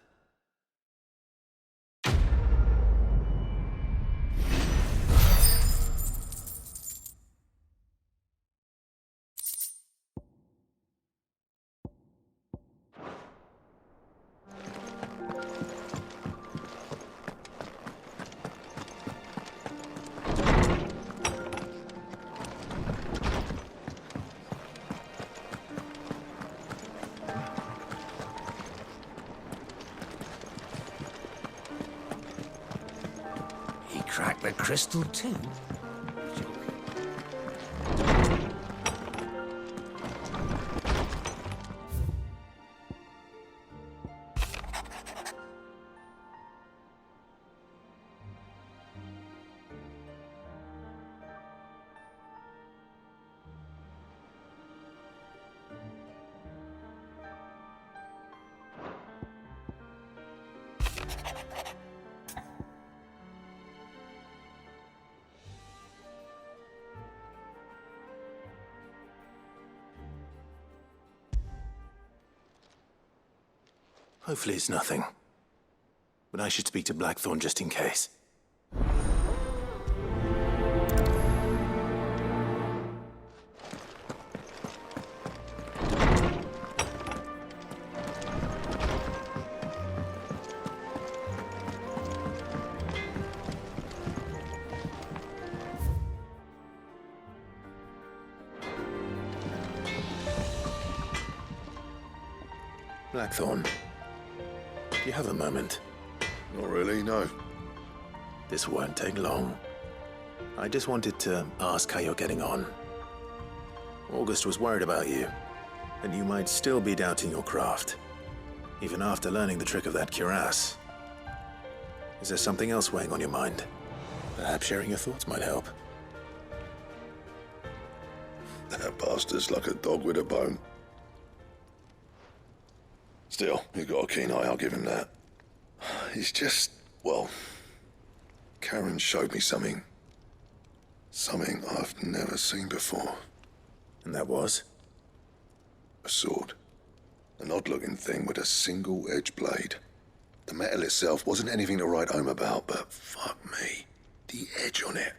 Crack the crystal too? Hopefully it's nothing. But I should speak to Blackthorn just in case. Blackthorn. Do you have a moment? Not really, no. This won't take long. I just wanted to ask how you're getting on. August was worried about you, and you might still be doubting your craft, even after learning the trick of that cuirass. Is there something else weighing on your mind? Perhaps sharing your thoughts might help. That bastard's like a dog with a bone. Still, you've got a keen eye, I'll give him that. He's just, well, Karen showed me something. Something I've never seen before. And that was? A sword. An odd-looking thing with a single-edged blade. The metal itself wasn't anything to write home about, but fuck me. The edge on it.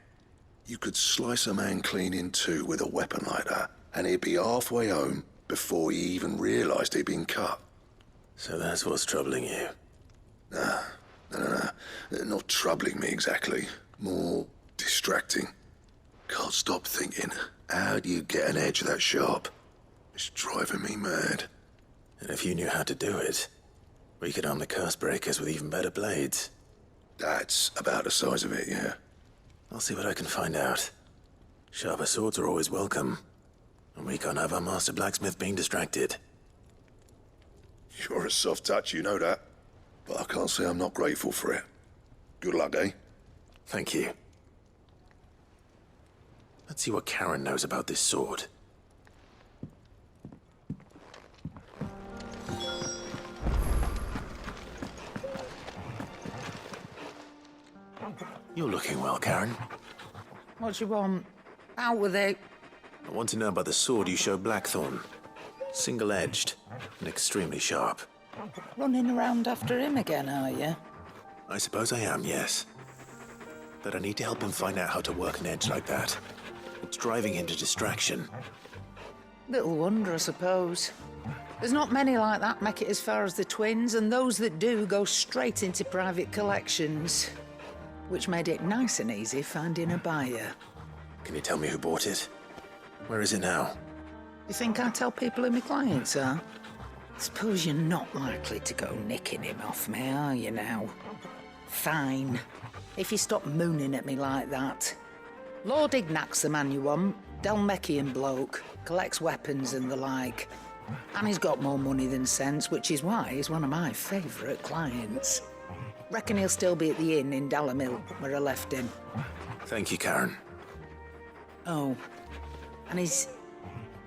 You could slice a man clean in two with a weapon like that, and he'd be halfway home before he even realised he'd been cut. So that's what's troubling you? Nah. Not troubling me exactly. More distracting. Can't stop thinking, how do you get an edge that sharp? It's driving me mad. And if you knew how to do it, we could arm the curse breakers with even better blades. That's about the size of it, yeah. I'll see what I can find out. Sharper swords are always welcome. And we can't have our master blacksmith being distracted. You're a soft touch, you know that. But I can't say I'm not grateful for it. Good luck, eh? Thank you. Let's see what Karen knows about this sword. You're looking well, Karen. What you want? Out with it. I want to know about the sword you showed Blackthorn. Single-edged and extremely sharp. Running around after him again, are you? I suppose I am, yes. But I need to help him find out how to work an edge like that. It's driving him to distraction. Little wonder, I suppose. There's not many like that make it as far as the twins, and those that do go straight into private collections. Which made it nice and easy finding a buyer. Can you tell me who bought it? Where is it now? You think I tell people who my clients are? Suppose you're not likely to go nicking him off me, are you now? Fine. If you stop mooning at me like that. Lord Ignac's the man you want. Dalmekian bloke. Collects weapons and the like. And he's got more money than sense, which is why he's one of my favourite clients. Reckon he'll still be at the inn in Dalamil, where I left him. Thank you, Karen. Oh, and he's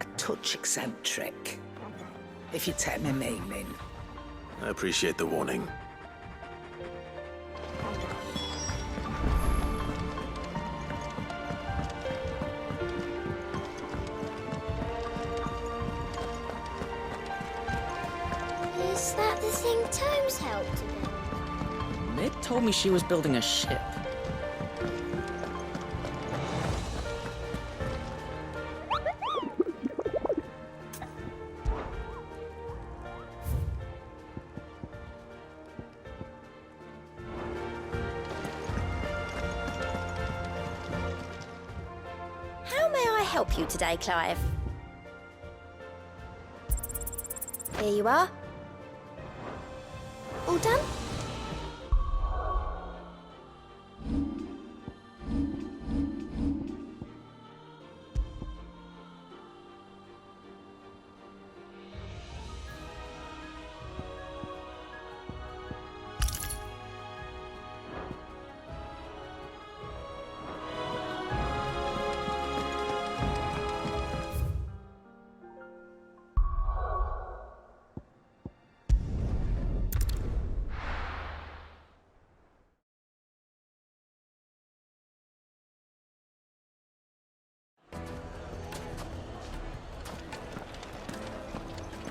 a touch eccentric, if you take my meaning. I appreciate the warning. Is that the thing Tomes helped with? Nick told me she was building a ship. How may I help you today, Clive? Here you are. All done?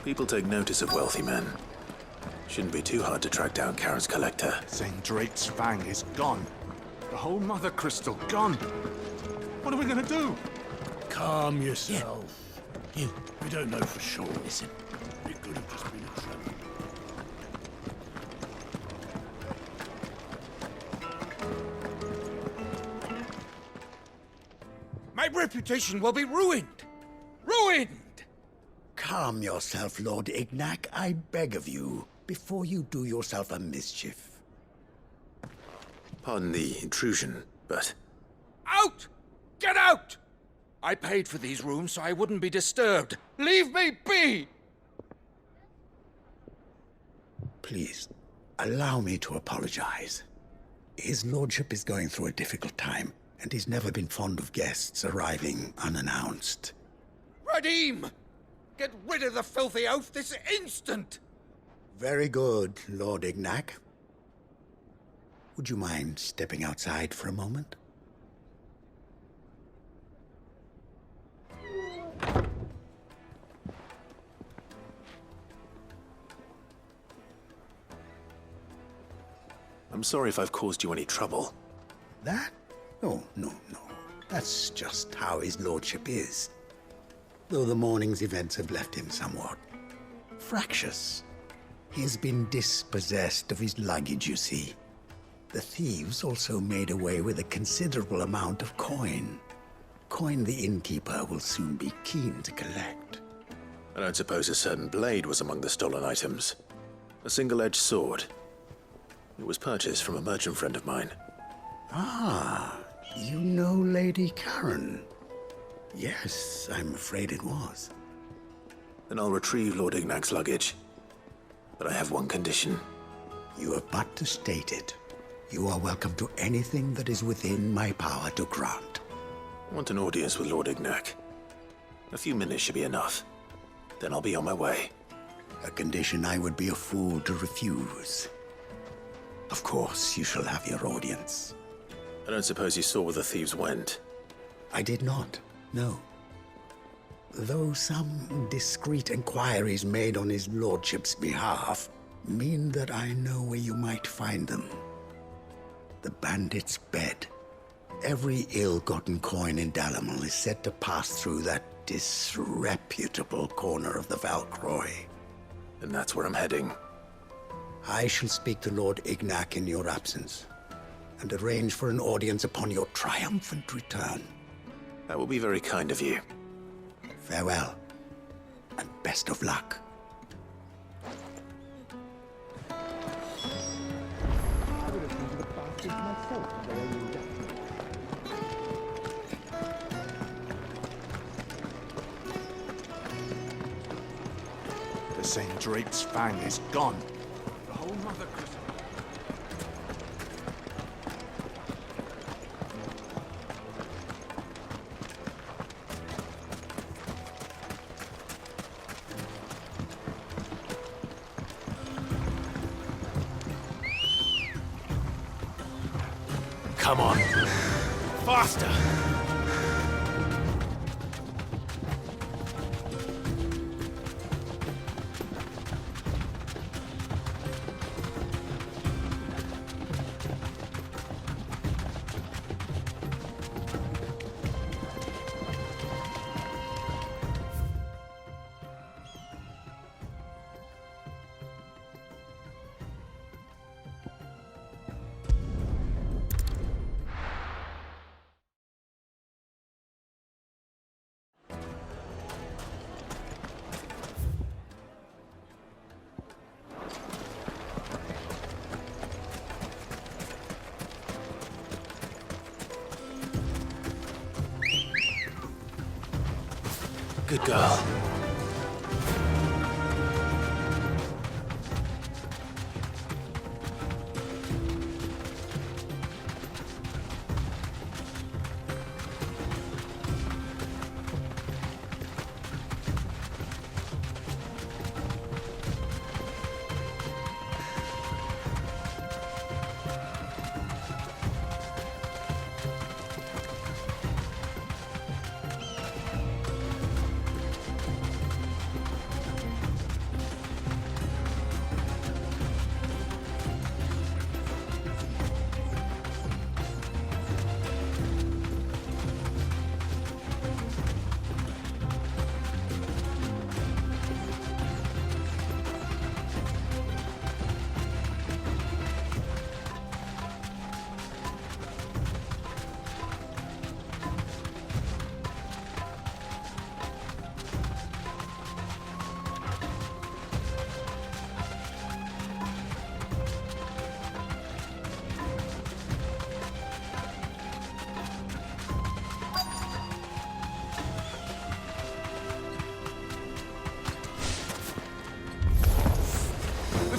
People take notice of wealthy men. Shouldn't be too hard to track down Karen's collector. St. Drake's Fang is gone. The whole mother crystal gone. What are we gonna do? Calm yourself. We don't know for sure. Listen, it could have just been a trap. My reputation will be ruined! Ruined! Calm yourself, Lord Ignac, I beg of you, before you do yourself a mischief. Pardon the intrusion, but... Out! Get out! I paid for these rooms so I wouldn't be disturbed. Leave me be! Please, allow me to apologize. His lordship is going through a difficult time, and he's never been fond of guests arriving unannounced. Radim! Get rid of the filthy oaf this instant! Very good, Lord Ignac. Would you mind stepping outside for a moment? I'm sorry if I've caused you any trouble. That? Oh, no. That's just how his lordship is. Though the morning's events have left him somewhat fractious. He has been dispossessed of his luggage, you see. The thieves also made away with a considerable amount of coin. Coin the innkeeper will soon be keen to collect. I don't suppose a certain blade was among the stolen items. A single-edged sword. It was purchased from a merchant friend of mine. Ah, you know Lady Karen. Yes, I'm afraid it was. Then I'll retrieve Lord Ignac's luggage. But I have one condition. You have but to state it. You are welcome to anything that is within my power to grant. I want an audience with Lord Ignac. A few minutes should be enough. Then I'll be on my way. A condition I would be a fool to refuse. Of course, you shall have your audience. I don't suppose you saw where the thieves went? I did not, no. Though some discreet inquiries made on his lordship's behalf mean that I know where you might find them. The bandit's bed. Every ill-gotten coin in Dalamal is said to pass through that disreputable corner of the Valcroy. And that's where I'm heading. I shall speak to Lord Ignac in your absence, and arrange for an audience upon your triumphant return. That will be very kind of you. Farewell, and best of luck. The St. Drake's fang is gone. The whole mother Christmas. Come on. Faster! Good girl.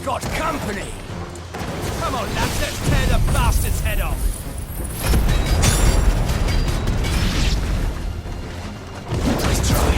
Got company! Come on, lads, let's tear the bastard's head off! Nice try.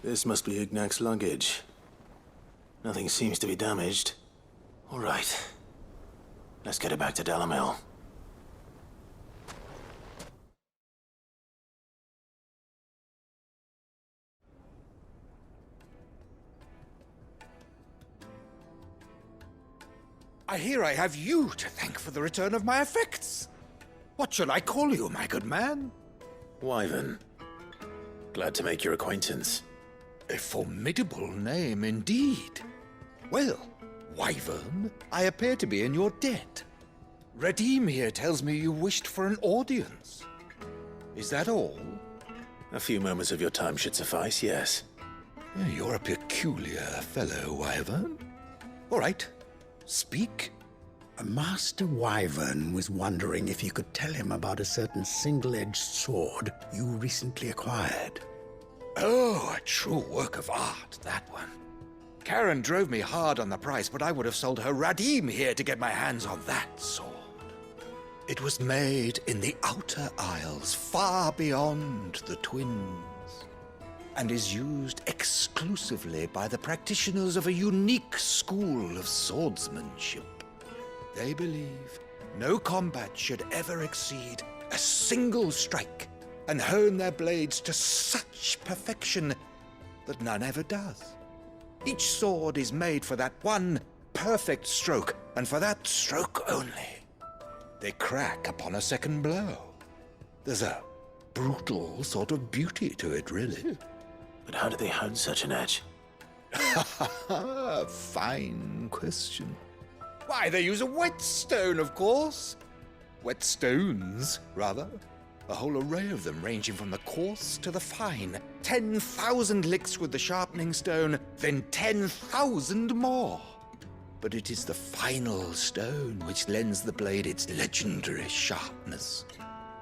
This must be Ignac's luggage. Nothing seems to be damaged. All right. Let's get it back to Dalamel. I hear I have you to thank for the return of my effects. What shall I call you, my good man? Wyvern. Glad to make your acquaintance. A formidable name indeed. Well, Wyvern, I appear to be in your debt. Radim here tells me you wished for an audience. Is that all? A few moments of your time should suffice, yes. You're a peculiar fellow, Wyvern. All right, speak. Master Wyvern was wondering if you could tell him about a certain single-edged sword you recently acquired. Oh, a true work of art, that one. Karen drove me hard on the price, but I would have sold her Radim here to get my hands on that sword. It was made in the Outer Isles, far beyond the Twins, and is used exclusively by the practitioners of a unique school of swordsmanship. They believe no combat should ever exceed a single strike, and hone their blades to such perfection that none ever does. Each sword is made for that one perfect stroke, and for that stroke only. They crack upon a second blow. There's a brutal sort of beauty to it, really. But how do they hone such an edge? Fine question. Why, they use a whetstone, of course. Whetstones, rather. A whole array of them, ranging from the coarse to the fine. 10,000 licks with the sharpening stone, then 10,000 more. But it is the final stone which lends the blade its legendary sharpness.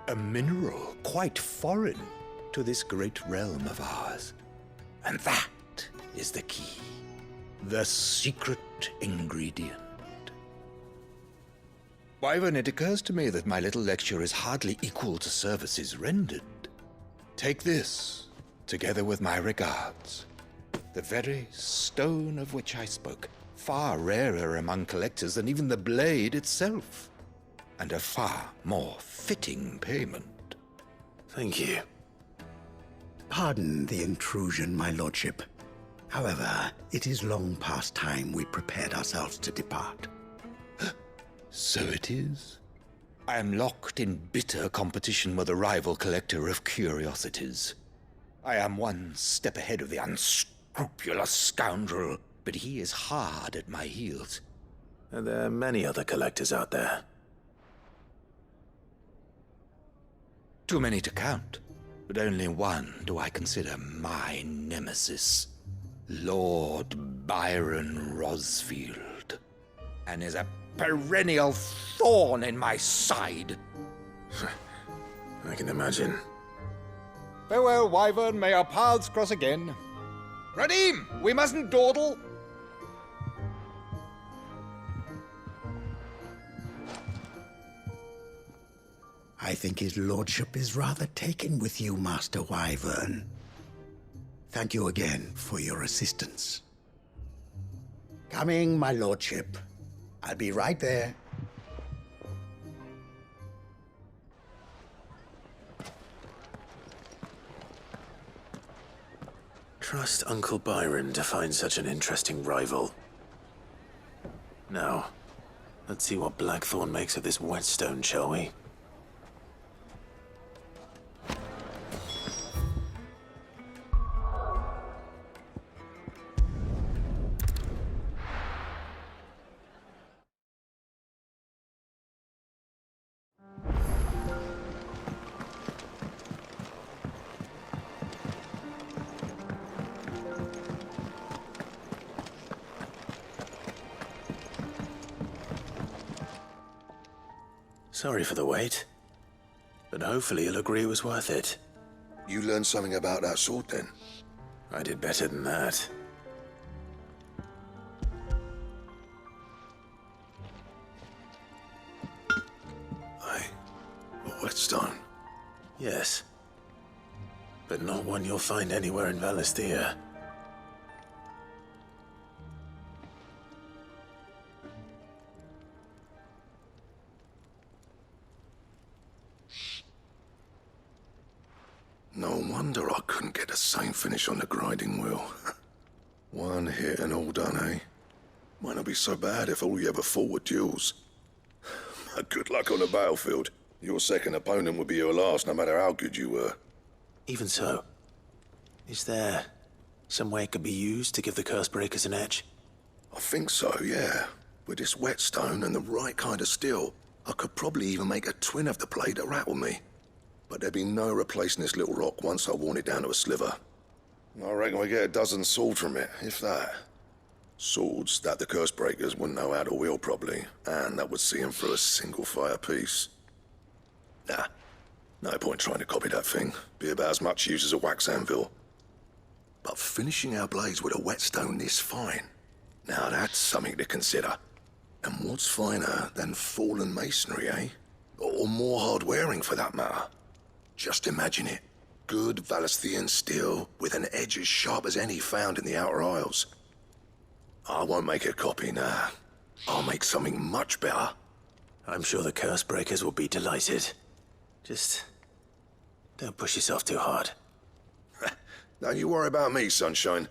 A mineral quite foreign to this great realm of ours. And that is the key. The secret ingredient. Wyvern, it occurs to me that my little lecture is hardly equal to services rendered. Take this, together with my regards. The very stone of which I spoke, far rarer among collectors than even the blade itself, and a far more fitting payment. Thank you. Pardon the intrusion, my lordship. However, it is long past time we prepared ourselves to depart. So it is. I am locked in bitter competition with a rival collector of curiosities. I am one step ahead of the unscrupulous scoundrel, but he is hard at my heels. And there are many other collectors out there. Too many to count, but only one do I consider my nemesis. Lord Byron Rosfield. And is a perennial thorn in my side. I can imagine. Farewell, Wyvern. May our paths cross again. Radim, we mustn't dawdle. I think his lordship is rather taken with you, Master Wyvern. Thank you again for your assistance. Coming, my lordship. I'll be right there. Trust Uncle Byron to find such an interesting rival. Now, let's see what Blackthorn makes of this whetstone, shall we? Sorry for the wait, but hopefully you'll agree it was worth it. You learned something about that sword, then? I did better than that. A whetstone? Yes, but not one you'll find anywhere in Valisthea. No wonder I couldn't get the same finish on the grinding wheel. One hit and all done, eh? Might not be so bad if all you ever fought were duels. Good luck on the battlefield. Your second opponent would be your last, no matter how good you were. Even so, is there some way it could be used to give the curse breakers an edge? I think so, yeah. With this whetstone and the right kind of steel, I could probably even make a twin of the blade that rattled me. But there'd be no replacing this little rock once I worn it down to a sliver. I reckon we get a dozen swords from it, if that. Swords that the curse breakers wouldn't know how to wield properly, and that would see them through a single fire piece. Nah, no point trying to copy that thing. Be about as much use as a wax anvil. But finishing our blades with a whetstone this fine, now that's something to consider. And what's finer than fallen masonry, eh? Or more hard-wearing, for that matter. Just imagine it. Good Valisthian steel with an edge as sharp as any found in the Outer Isles. I won't make a copy, nah. I'll make something much better. I'm sure the curse breakers will be delighted. Just don't push yourself too hard. Don't you worry about me, sunshine.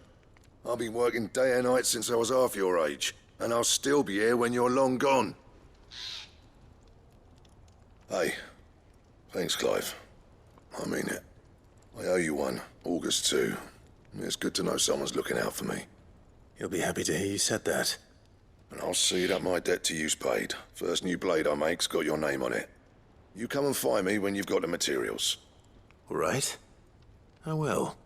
I've been working day and night since I was half your age, and I'll still be here when you're long gone. Hey, thanks, Clive. I mean it. I owe you one, August too. It's good to know someone's looking out for me. He'll be happy to hear you said that. And I'll see that my debt to you's paid. First new blade I make's got your name on it. You come and find me when you've got the materials. All right. I will.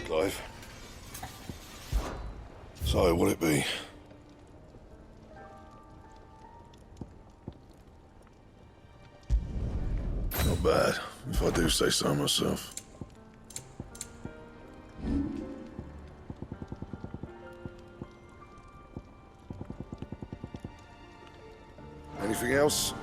Clive. So, what'll it be? Not bad, if I do say so myself. Anything else?